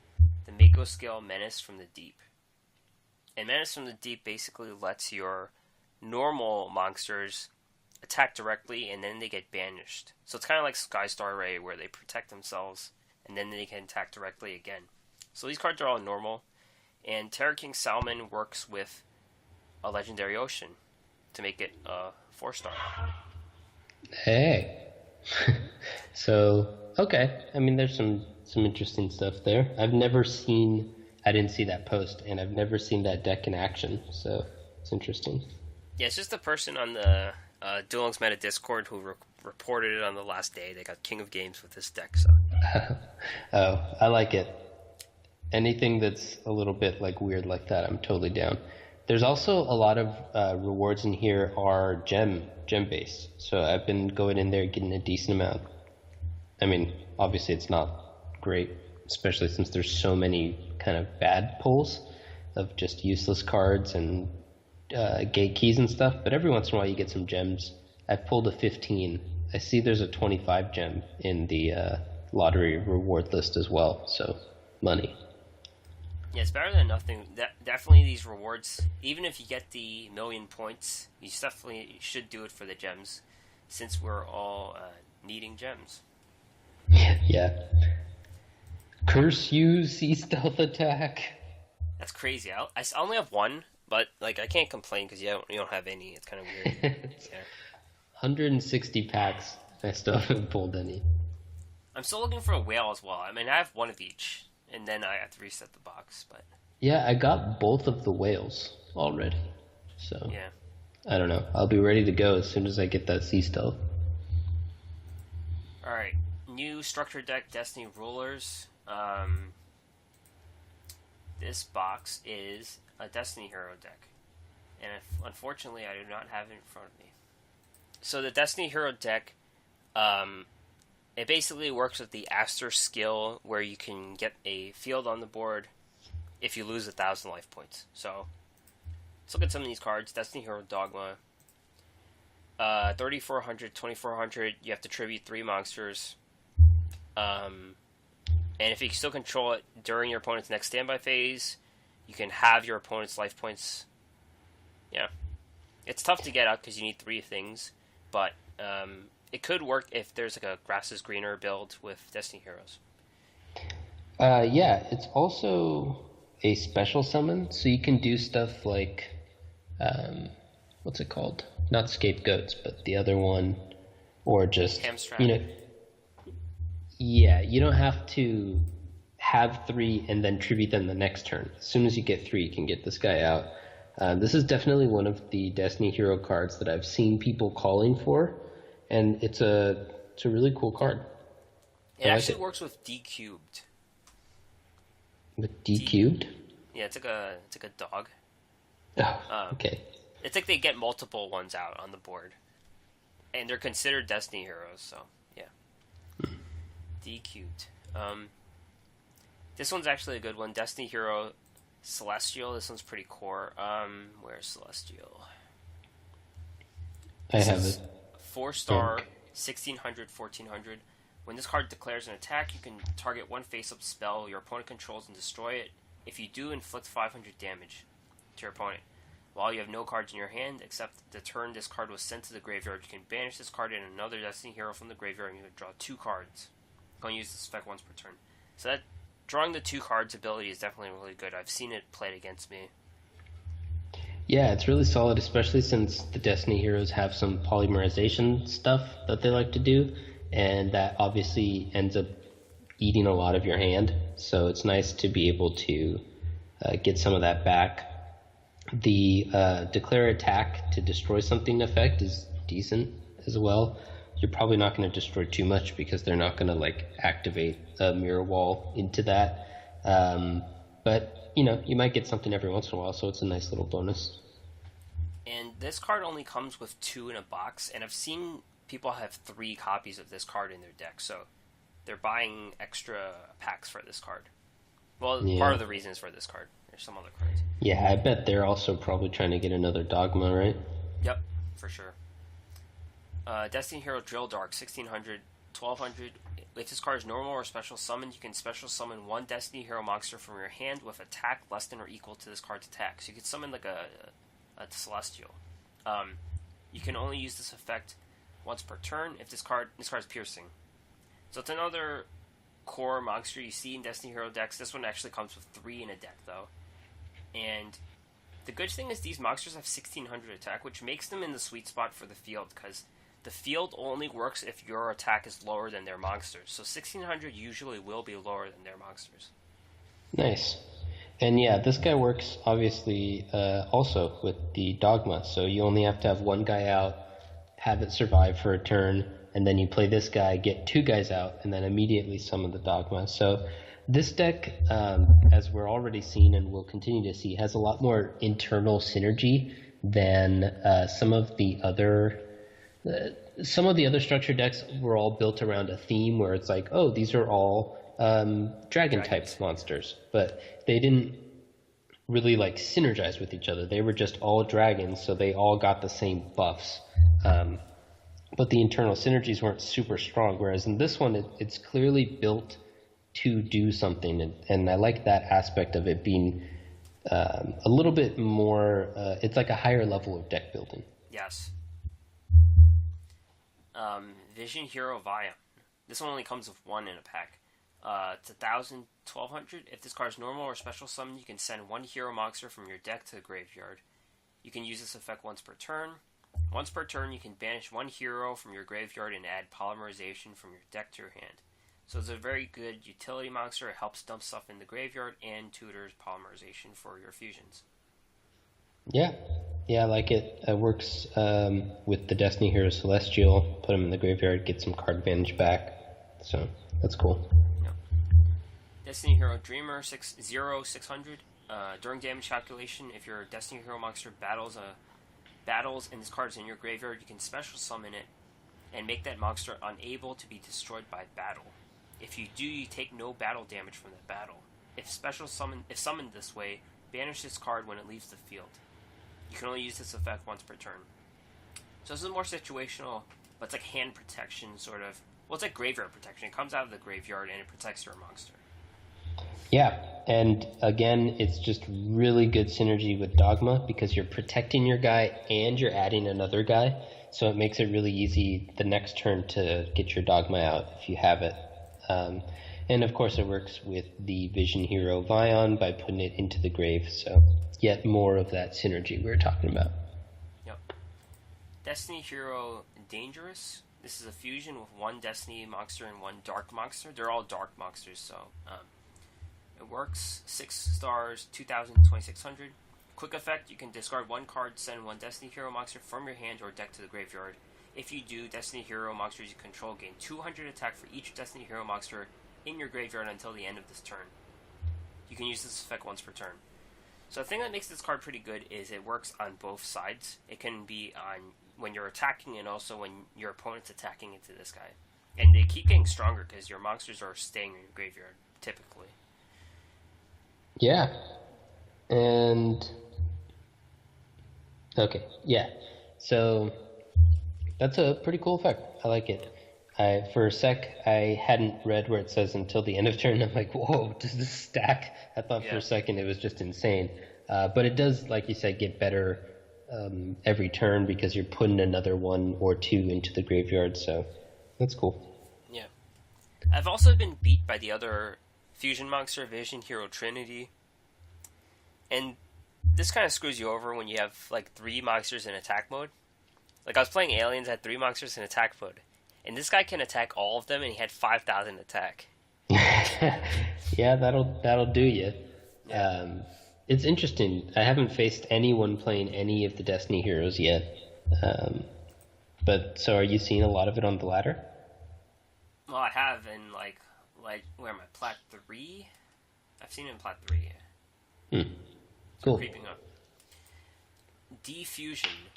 the Mako Scale Menace from the Deep. And Menace from the Deep basically lets your normal monsters attack directly, and then they get banished. So it's kind of like Skystar Ray, where they protect themselves, and then they can attack directly again. So these cards are all normal, and Terror King Salmon works with a Legendary Ocean to make it a 4-star. Hey. So, okay. I mean, there's some interesting stuff there. I didn't see that post, and I've never seen that deck in action, so it's interesting. Yeah, it's just the person on the Duel Links Meta Discord who reported it on the last day. They got King of Games with this deck, so. Oh, I like it. Anything that's a little bit like weird like that, I'm totally down. There's also a lot of rewards in here are gem based. So I've been going in there getting a decent amount. I mean, obviously it's not great, especially since there's so many kind of bad pulls of just useless cards and gate keys and stuff. But every once in a while you get some gems. I've pulled a 15. I see there's a 25 gem in the lottery reward list as well. So money. Yeah, it's better than nothing. Definitely these rewards, even if you get the 1,000,000 points, you definitely should do it for the gems, since we're all needing gems. Yeah. Curse you, sea stealth attack. That's crazy. I only have 1, but like I can't complain because you don't have any. It's kind of weird. Yeah. 160 packs. I still haven't pulled any. I'm still looking for a whale as well. I mean, I have 1 of each. And then I have to reset the box, but... Yeah, I got both of the whales already, so... Yeah. I don't know. I'll be ready to go as soon as I get that sea stealth. All right, new structure deck, Destiny Rulers. This box is a Destiny Hero deck, and unfortunately, I do not have it in front of me. So the Destiny Hero deck, um, it basically works with the Aster skill, where you can get a field on the board if you lose 1,000 life points. So let's look at some of these cards. Destiny Hero Dogma. 3,400, 2,400. You have to tribute 3 monsters. And if you still control it during your opponent's next standby phase, you can have your opponent's life points. Yeah. It's tough to get out because you need 3 things, but it could work if there's like a grass is greener build with Destiny Heroes. Yeah, it's also a special summon, so you can do stuff like, what's it called? Not scapegoats, but the other one, or just, Hamstrap. Yeah, you don't have to have 3 and then tribute them the next turn. As soon as you get 3, you can get this guy out. This is definitely one of the Destiny Hero cards that I've seen people calling for, and it's a really cool card. It actually works with D cubed. With D cubed? Yeah, it's like a dog. Oh, okay. It's like they get multiple ones out on the board, and they're considered Destiny Heroes. So yeah. D cubed. This one's actually a good one. Destiny Hero Celestial. This one's pretty core. Where's Celestial? I have it. 4-star, 1,600, 1,400. When this card declares an attack, you can target one face-up spell your opponent controls and destroy it. If you do, inflict 500 damage to your opponent. While you have no cards in your hand, except the turn this card was sent to the graveyard, you can banish this card and another Destiny Hero from the graveyard, and you can draw 2 cards. You can use this effect once per turn. So that drawing the 2 cards ability is definitely really good. I've seen it played against me. Yeah, it's really solid, especially since the Destiny Heroes have some polymerization stuff that they like to do, and that obviously ends up eating a lot of your hand. So it's nice to be able to get some of that back. The declare attack to destroy something effect is decent as well. You're probably not going to destroy too much because they're not going to like activate a mirror wall into that. But you might get something every once in a while, so it's a nice little bonus. And this card only comes with 2 in a box, and I've seen people have 3 copies of this card in their deck, so they're buying extra packs for this card. Well, yeah. Part of the reason is for this card. There's some other cards. Yeah, I bet they're also probably trying to get another Dogma, right? Yep, for sure. Destiny Hero Drill Dark, 1,600, 1,200. If this card is normal or special summoned, you can special summon 1 Destiny Hero monster from your hand with attack less than or equal to this card's attack. So you can summon like a Celestial. You can only use this effect once per turn if this card is piercing. So it's another core monster you see in Destiny Hero decks. This one actually comes with 3 in a deck though. And the good thing is these monsters have 1,600 attack, which makes them in the sweet spot for the field, because the field only works if your attack is lower than their monsters. So 1,600 usually will be lower than their monsters. Nice. And yeah, this guy works obviously also with the Dogma. So you only have to have 1 guy out, have it survive for a turn, and then you play this guy, get 2 guys out, and then immediately summon the Dogma. So this deck, as we're already seeing and will continue to see, has a lot more internal synergy than some of the other structure decks were all built around a theme where it's like, oh, these are all dragon type monsters, but they didn't really like synergize with each other. They were just all dragons, so they all got the same buffs. But the internal synergies weren't super strong, whereas in this one, it's clearly built to do something, and I like that aspect of it being a little bit more, it's like a higher level of deck building. Yes. Vision Hero Vion. This one only comes with 1 in a pack. It's 1,000, 1,200. If this card is normal or special summon, you can send 1 hero monster from your deck to the graveyard. You can use this effect once per turn. Once per turn, you can banish 1 hero from your graveyard and add polymerization from your deck to your hand. So it's a very good utility monster. It helps dump stuff in the graveyard and tutors polymerization for your fusions. Yeah, Yeah, I like it. It works with the Destiny Hero Celestial. Put him in the graveyard, get some card advantage back. So that's cool. Yep. Destiny Hero Dreamer 600. During damage calculation, if your Destiny Hero monster battles and this card is in your graveyard, you can special summon it and make that monster unable to be destroyed by battle. If you do, you take no battle damage from that battle. If summoned this way, banish this card when it leaves the field. You can only use this effect once per turn. So this is more situational, but it's like hand protection, sort of. Well, it's like graveyard protection. It comes out of the graveyard and it protects your monster. Yeah, and again, it's just really good synergy with Dogma because you're protecting your guy and you're adding another guy, so it makes it really easy the next turn to get your Dogma out if you have it. And of course, it works with the Vision Hero Vion by putting it into the grave, so yet more of that synergy we were talking about. Yep. Destiny Hero Dangerous. This is a fusion with one Destiny monster and one Dark monster. They're all Dark monsters, so it works. 6 stars, 2,000, 2,600. Quick effect, you can discard one card, send one Destiny Hero monster from your hand or deck to the graveyard. If you do, Destiny Hero monsters you control gain 200 attack for each Destiny Hero monster in your graveyard until the end of this turn. You can use this effect once per turn. So the thing that makes this card pretty good is it works on both sides. It can be on when you're attacking and also when your opponent's attacking into this guy. And they keep getting stronger because your monsters are staying in your graveyard, typically. Yeah. And okay, yeah. So that's a pretty cool effect. I like it. For a sec, I hadn't read where it says until the end of turn. I'm like, whoa, does this stack? I thought for a second it was just insane. But it does, like you said, get better every turn because you're putting another one or two into the graveyard. So that's cool. Yeah. I've also been beat by the other fusion monster, Vision Hero Trinity. And this kind of screws you over when you have like 3 monsters in attack mode. Like I was playing Aliens, I had 3 monsters in attack mode. And this guy can attack all of them, and he had 5,000 attack. Yeah, that'll do you. Yeah. It's interesting. I haven't faced anyone playing any of the Destiny heroes yet. But so are you seeing a lot of it on the ladder? Well, I have in like where am I? Plat 3? I've seen it in Plat 3. Yeah. Cool. Creeping up. Defusion.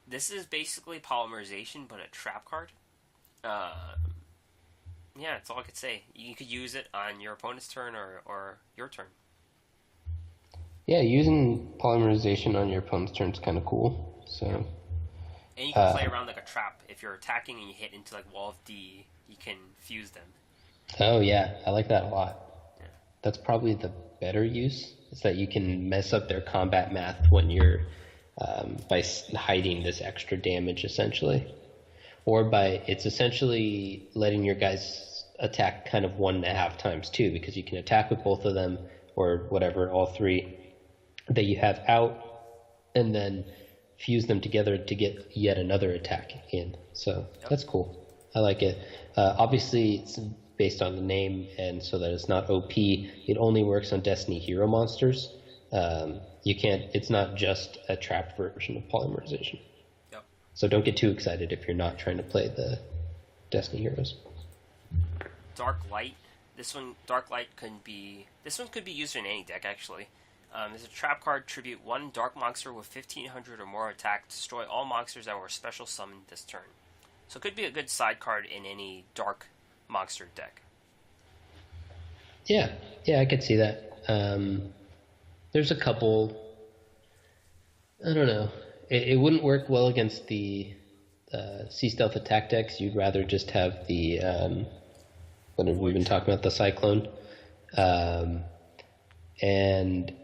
This is basically polymerization, but a trap card. Yeah, that's all I could say. You could use it on your opponent's turn or your turn. Yeah, using polymerization on your opponent's turn is kind of cool. So. Yeah. And you can play around like a trap. If you're attacking and you hit into like wall of D, you can fuse them. Oh yeah, I like that a lot. Yeah. That's probably the better use, is that you can mess up their combat math when you're by hiding this extra damage essentially, or by it's essentially letting your guys attack kind of 1.5 times too, because you can attack with both of them or whatever, all 3 that you have out, and then fuse them together to get yet another attack in. So that's cool. I like it. Obviously, it's based on the name, and so that it's not OP. It only works on Destiny hero monsters. You can't. It's not just a trapped version of polymerization. Yep. So don't get too excited if you're not trying to play the Destiny heroes. Dark Light. Dark Light could be. This one could be used in any deck actually. It's a trap card. Tribute 1 dark monster with 1,500 or more attack. Destroy all monsters that were special summoned this turn. So it could be a good side card in any dark monster deck. Yeah, I could see that. There's a couple. I don't know. It wouldn't work well against the Sea Stealth attack decks. You'd rather just have the what have we been talking about? The Cyclone. And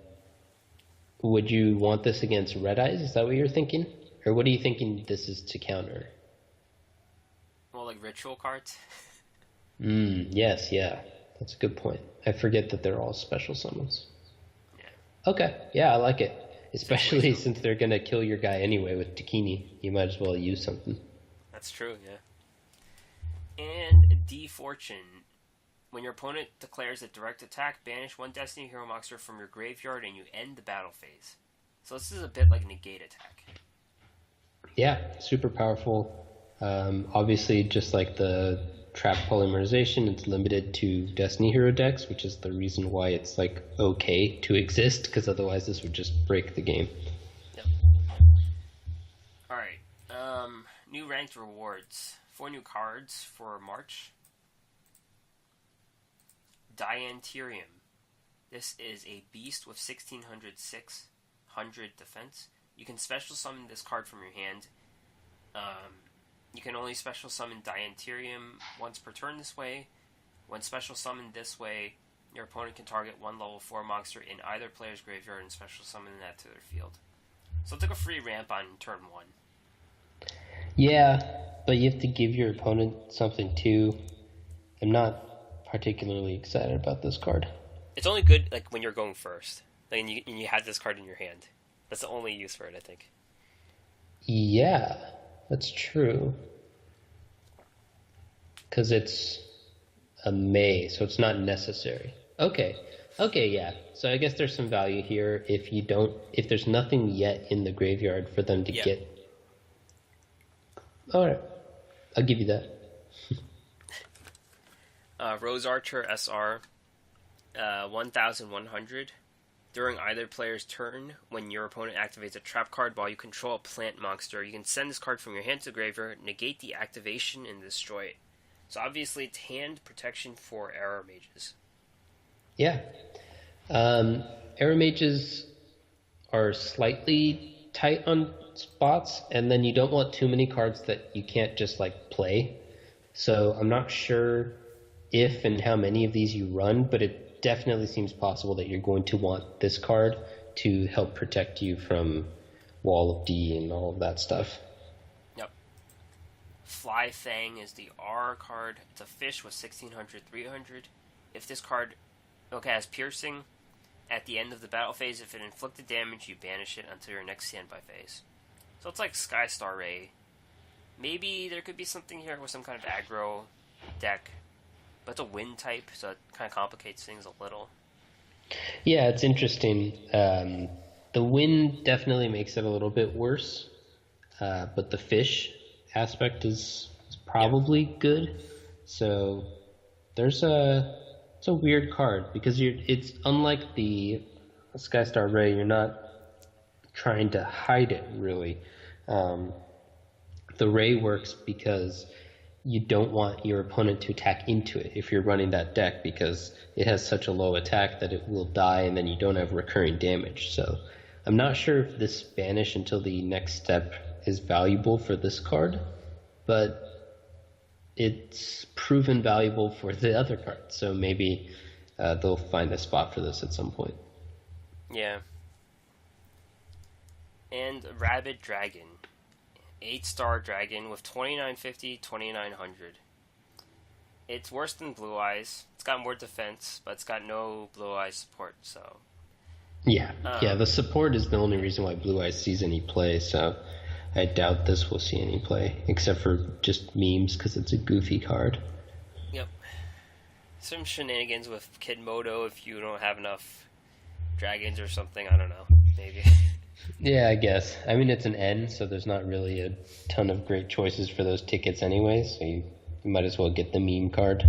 would you want this against Red Eyes? Is that what you're thinking? Or what are you thinking this is to counter? Well, like ritual cards? Yes, yeah. That's a good point. I forget that they're all special summons. Yeah. Okay, yeah, I like it. Especially since they're going to kill your guy anyway with Takini. You might as well use something. That's true, yeah. And Defortune. When your opponent declares a direct attack, banish 1 Destiny Hero monster from your graveyard and you end the battle phase. So this is a bit like negate attack. Yeah, super powerful. Obviously, just like the trap polymerization, it's limited to Destiny hero decks, which is the reason why it's like okay to exist, because otherwise this would just break the game. Yep. Alright. New ranked rewards. 4 new cards for March. Dianterium. This is a beast with 1606 defense. You can special summon this card from your hand. You can only special summon Dianterium once per turn this way. When special summoned this way, your opponent can target one level 4 monster in either player's graveyard and special summon that to their field. So it took a free ramp on turn 1. Yeah, but you have to give your opponent something too. I'm not particularly excited about this card. It's only good like when you're going first, like, and you have this card in your hand. That's the only use for it, I think. Yeah, that's true. Because it's a May, so it's not necessary. Okay, yeah. So I guess there's some value here if there's nothing yet in the graveyard for them to get. All right, I'll give you that. Rose Archer SR, 1,100. During either player's turn, when your opponent activates a trap card while you control a plant monster, you can send this card from your hand to the graveyard, negate the activation, and destroy it. So obviously it's hand protection for error mages. Yeah. Error mages are slightly tight on spots, and then you don't want too many cards that you can't just like play. So I'm not sure if and how many of these you run, but it definitely seems possible that you're going to want this card to help protect you from Wall of D and all of that stuff. Yep. Fly Fang is the R card. It's a fish with 1600, 300. If this card has piercing, at the end of the battle phase, if it inflicted damage, you banish it until your next standby phase. So it's like Skystar Ray. Maybe there could be something here with some kind of aggro deck. But it's a wind type, so it kind of complicates things a little. Yeah, it's interesting. The wind definitely makes it a little bit worse, but the fish aspect is probably good. So it's a weird card because it's unlike the Skystar Ray. You're not trying to hide it really. The Ray works because you don't want your opponent to attack into it if you're running that deck, because it has such a low attack that it will die and then you don't have recurring damage. So I'm not sure if this banish until the next step is valuable for this card, but it's proven valuable for the other cards. So maybe they'll find a spot for this at some point. Yeah. And Rabid Dragon. 8-star dragon with 2950, 2900. It's worse than Blue Eyes. It's got more defense, but it's got no Blue Eyes support, so... Yeah, the support is the only reason why Blue Eyes sees any play, so I doubt this will see any play, except for just memes, because it's a goofy card. Yep. Some shenanigans with Kid Moto if you don't have enough dragons or something, I don't know, maybe. Yeah, I guess. I mean, it's an N, so there's not really a ton of great choices for those tickets anyway, so you might as well get the meme card.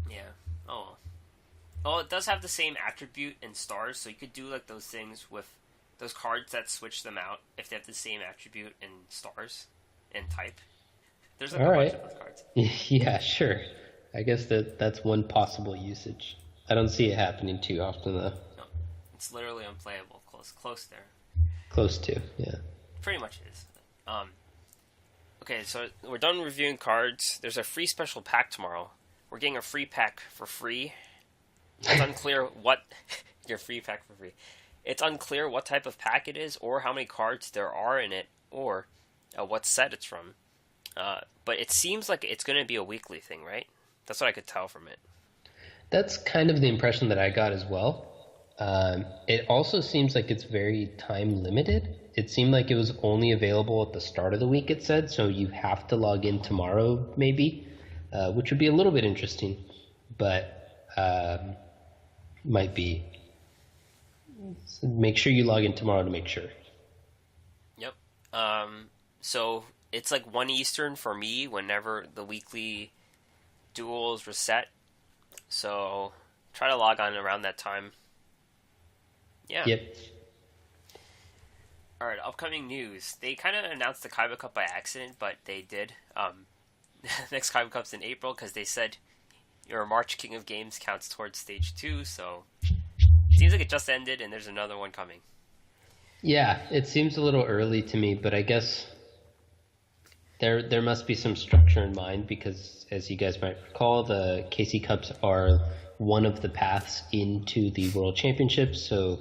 Yeah. Oh, well. Oh, it does have the same attribute and stars, so you could do like those things with those cards that switch them out if they have the same attribute and stars and type. There's like a bunch of those cards. Yeah, sure. I guess that's one possible usage. I don't see it happening too often, though. No, it's literally unplayable. Close there. Close to, yeah. Pretty much is. Okay, so we're done reviewing cards. There's a free special pack tomorrow. We're getting a free pack for free. It's unclear what... your free pack for free. It's unclear what type of pack it is, or how many cards there are in it, or what set it's from. But it seems like it's going to be a weekly thing, right? That's what I could tell from it. That's kind of the impression that I got as well. It also seems like it's very time limited. It seemed like it was only available at the start of the week, it said, so you have to log in tomorrow, maybe, which would be a little bit interesting, but might be So make sure you log in tomorrow to make sure. Yep. So it's like 1 Eastern for me whenever the weekly duels reset. So try to log on around that time. Yeah. Yep. All right. Upcoming news. They kind of announced the Kaiba Cup by accident, but they did. Next Kaiba Cup's in April because they said your March King of Games counts towards stage 2. So it seems like it just ended, and there's another one coming. Yeah, it seems a little early to me, but I guess there must be some structure in mind because, as you guys might recall, the KC Cups are one of the paths into the World Championships, so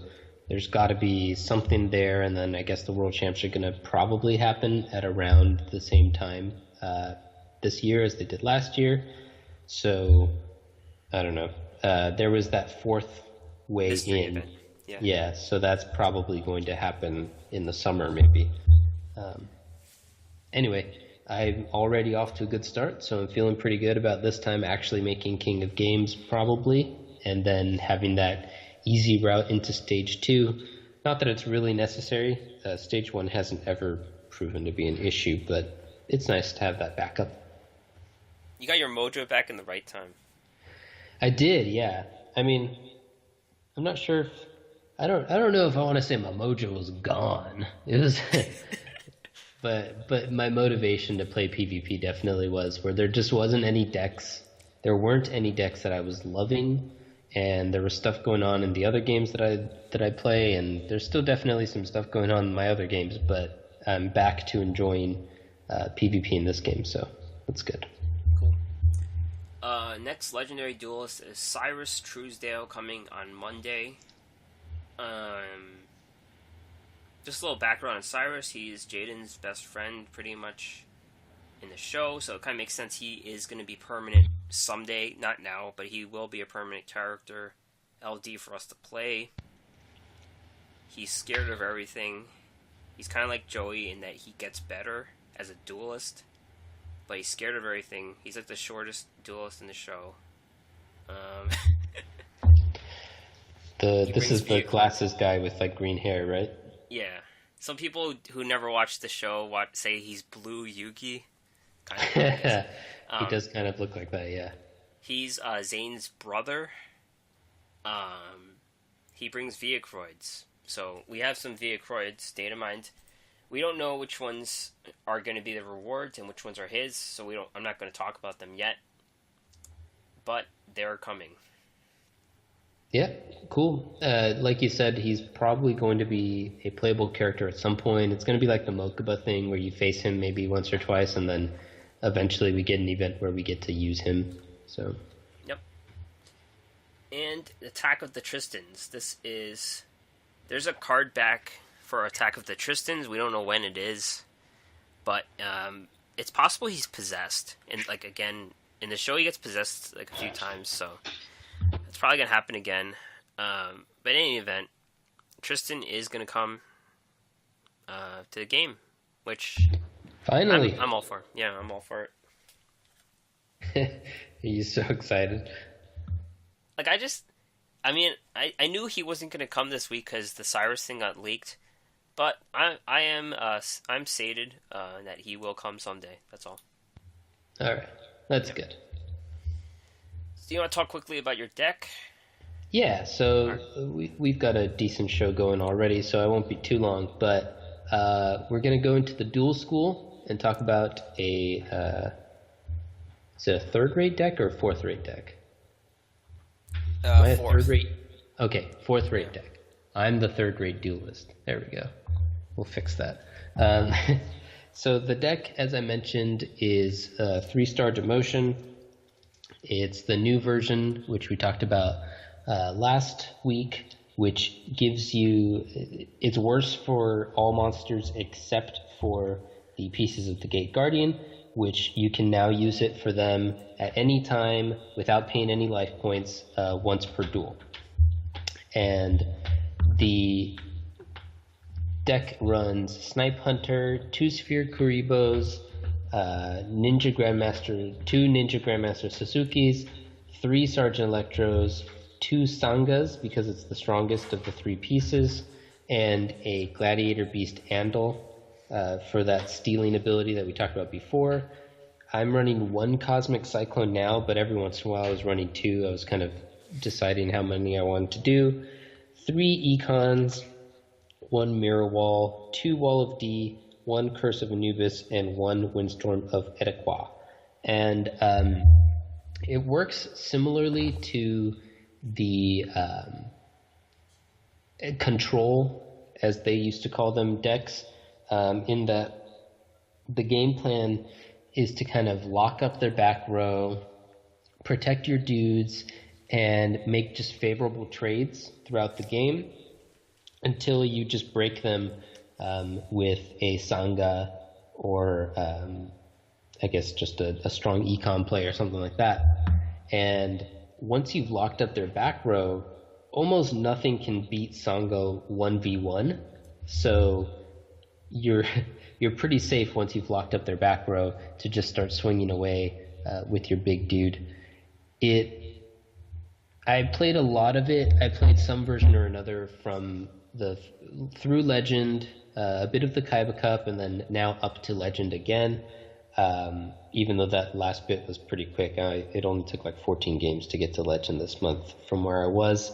there's got to be something there, and then I guess the World Champs are going to probably happen at around the same time this year as they did last year. So, I don't know. There was that fourth way Mystery in. event. Yeah, so that's probably going to happen in the summer, maybe. Anyway, I'm already off to a good start, so I'm feeling pretty good about this time actually making King of Games, probably, and then having that easy route into Stage 2. Not that it's really necessary. Stage 1 hasn't ever proven to be an issue, but it's nice to have that backup. You got your mojo back in the right time. I did, yeah. I mean, I'm not sure if... I don't know if I want to say my mojo was gone. It was... But my motivation to play PvP definitely was, where there just wasn't any decks. There weren't any decks that I was loving, and there was stuff going on in the other games that I play, and there's still definitely some stuff going on in my other games, but I'm back to enjoying PvP in this game, so that's good. Cool. Next legendary duelist is Syrus Truesdale coming on Monday. Just a little background on Syrus. He's Jaden's best friend pretty much in the show, so it kind of makes sense he is going to be permanent someday. Not now, but he will be a permanent character. LD for us to play. He's scared of everything. He's kind of like Joey in that he gets better as a duelist, but he's scared of everything. He's like the shortest duelist in the show. This is the glasses guy with like green hair, right? Yeah. Some people who never watched the show say he's Blue Yugi. He does kind of look like that, yeah. He's Zane's brother. He brings Viacroids. So we have some Viacroids, data mined. We don't know which ones are going to be the rewards and which ones are his, so I'm not going to talk about them yet. But they're coming. Yeah, cool. Like you said, he's probably going to be a playable character at some point. It's going to be like the Mokuba thing where you face him maybe once or twice, and then eventually we get an event where we get to use him. So. Yep. And Attack of the Tristans. There's a card back for Attack of the Tristans. We don't know when it is, but it's possible he's possessed. And like again, in the show he gets possessed like a few times, so. It's probably going to happen again. But in any event, Tristan is going to come to the game, which... Finally! I'm all for. Yeah, I'm all for it. Are you so excited? Like, I knew he wasn't going to come this week because the Syrus thing got leaked. But I'm sated that he will come someday. That's all. Alright. That's good. Do you want to talk quickly about your deck? Yeah, so we've got a decent show going already, so I won't be too long, but we're going to go into the Duel School and talk about is it a third-rate deck or a fourth-rate deck? Fourth. Third-rate? Okay, fourth-rate deck. I'm the third-rate duelist. There we go. We'll fix that. So the deck, as I mentioned, is 3-star demotion. It's the new version, which we talked about last week, which gives you... It's worse for all monsters except for the pieces of the Gate Guardian, which you can now use it for them at any time without paying any life points once per duel. And the deck runs Snipe Hunter, 2 Sphere Kuribos, two Ninja Grandmaster Suzukis, 3 Sergeant Electros, 2 Sangas because it's the strongest of the 3 pieces, and a Gladiator Beast Andal for that stealing ability that we talked about before. I'm running 1 Cosmic Cyclone now, but every once in a while I was running 2. I was kind of deciding how many I wanted to do. 3 Econs, 1 Mirror Wall, 2 Wall of D, 1 Curse of Anubis, and 1 Windstorm of Edequa. And it works similarly to the control, as they used to call them, decks, in that the game plan is to kind of lock up their back row, protect your dudes, and make just favorable trades throughout the game until you just break them with a Sangha or I guess just a strong econ play or something like that. And once you've locked up their back row, almost nothing can beat Sangha 1v1. So you're pretty safe once you've locked up their back row to just start swinging away with your big dude. I played a lot of it. I played some version or another through Legend, a bit of the Kaiba Cup, and then now up to Legend again. Even though that last bit was pretty quick, it only took like 14 games to get to Legend this month from where I was.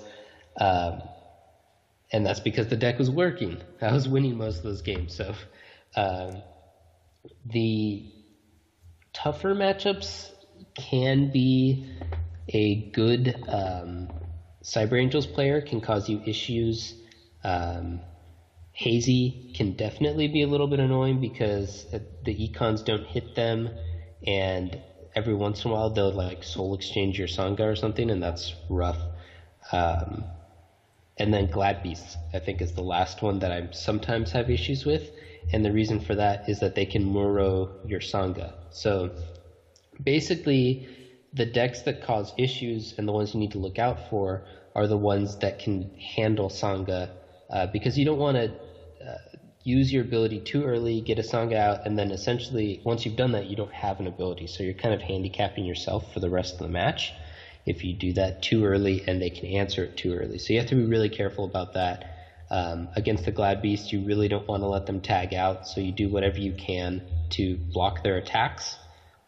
And that's because the deck was working. I was winning most of those games. So the tougher matchups can be a good Cyber Angels player, can cause you issues. Hazy can definitely be a little bit annoying because the econs don't hit them, and every once in a while they'll like soul exchange your Sangha or something, and that's rough. And then Glad Beasts, I think, is the last one that I sometimes have issues with, and the reason for that is that they can Muro your Sangha. So basically, the decks that cause issues and the ones you need to look out for are the ones that can handle Sangha, because you don't want to use your ability too early, get a Sangha out, and then essentially once you've done that, you don't have an ability. So you're kind of handicapping yourself for the rest of the match if you do that too early and they can answer it too early. So you have to be really careful about that. Against the Glad Beast, you really don't want to let them tag out, so you do whatever you can to block their attacks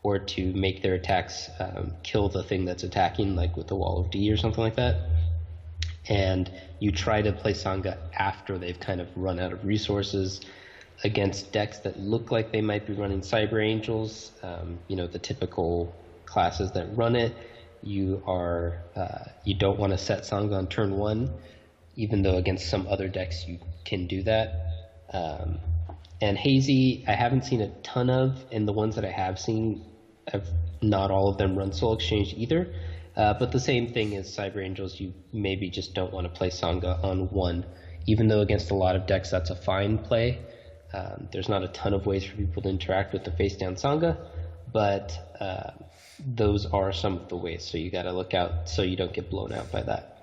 or to make their attacks kill the thing that's attacking, like with the Wall of D or something like that. And you try to play Sangha after they've kind of run out of resources. Against decks that look like they might be running Cyber Angels, the typical classes that run it, you don't want to set Sangha on turn 1, even though against some other decks you can do that. And Hazy, I haven't seen a ton of, and the ones that I have seen, not all of them run Soul Exchange either. But the same thing as Cyber Angels, you maybe just don't want to play Sangha on 1, even though against a lot of decks that's a fine play. There's not a ton of ways for people to interact with the face-down Sangha, but those are some of the ways, so you got to look out so you don't get blown out by that.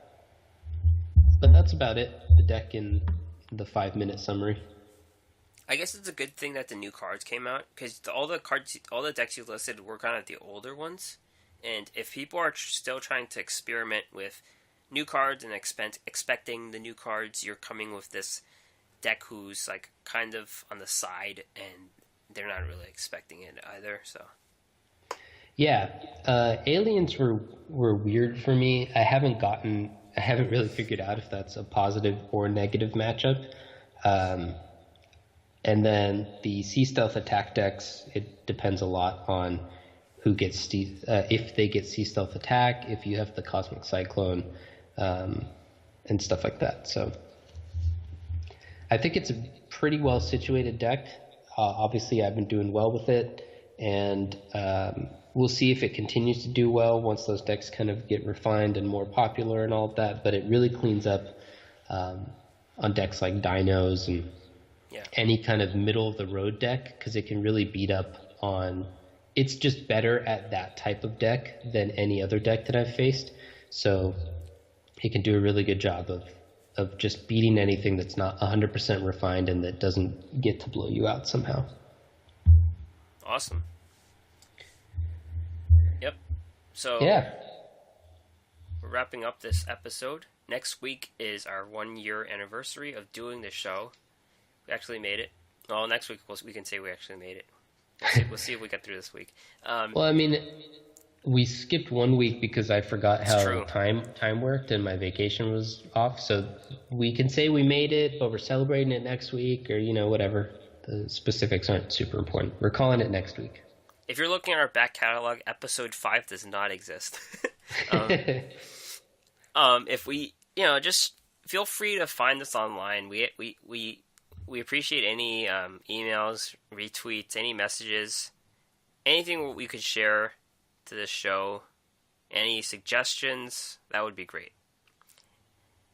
But that's about it, the deck in the 5-minute summary. I guess it's a good thing that the new cards came out, because all the decks you listed were kind of the older ones. And if people are still trying to experiment with new cards and expecting the new cards, you're coming with this deck who's like kind of on the side, and they're not really expecting it either. So yeah, aliens were weird for me. I haven't really figured out if that's a positive or negative matchup. And then the Sea Stealth attack decks, it depends a lot on who gets if they get Sea Stealth attack, if you have the Cosmic Cyclone, and stuff like that. So I think it's a pretty well situated deck. Obviously, I've been doing well with it, and we'll see if it continues to do well once those decks kind of get refined and more popular and all of that. But it really cleans up on decks like Dinos and any kind of middle of the road deck, because it can really beat up on. It's just better at that type of deck than any other deck that I've faced. So it can do a really good job of just beating anything that's not 100% refined and that doesn't get to blow you out somehow. Awesome. Yep. So yeah, we're wrapping up this episode. Next week is our 1-year anniversary of doing the show. We actually made it. Well, next week we can say we actually made it. We'll see if we get through this week. Well, I mean, we skipped 1 week because I forgot how time worked and my vacation was off. So we can say we made it, but we're celebrating it next week, or whatever. The specifics aren't super important. We're calling it next week. If you're looking at our back catalog, episode 5 does not exist. If we, just feel free to find us online. We appreciate any emails, retweets, any messages, anything we could share to this show, any suggestions. That would be great.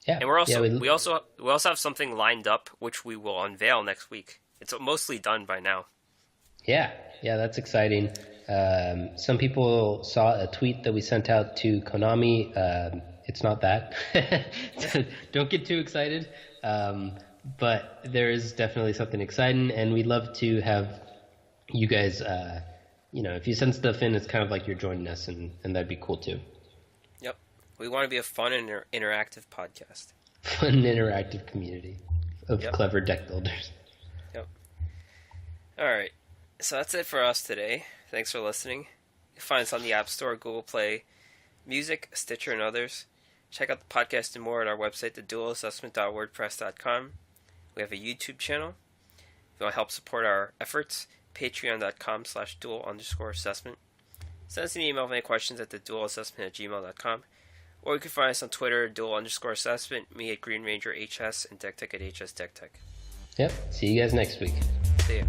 Yeah, and we also have something lined up which we will unveil next week. It's mostly done by now. Yeah, that's exciting. Some people saw a tweet that we sent out to Konami. It's not that. Don't get too excited. But there is definitely something exciting, and we'd love to have you guys, if you send stuff in, it's kind of like you're joining us, and that'd be cool too. Yep. We want to be a fun and interactive podcast. Fun, interactive community of clever deck builders. Yep. All right. So that's it for us today. Thanks for listening. You can find us on the App Store, Google Play, Music, Stitcher, and others. Check out the podcast and more at our website, theduelassessment.wordpress.com. We have a YouTube channel. If you want to help support our efforts, patreon.com/duel_assessment. Send us an email with any questions at theduelassessment@gmail.com. Or you can find us on Twitter, duel_assessment, me at Green Ranger HS, and DeckTech at HS DeckTech. Yep. See you guys next week. See ya.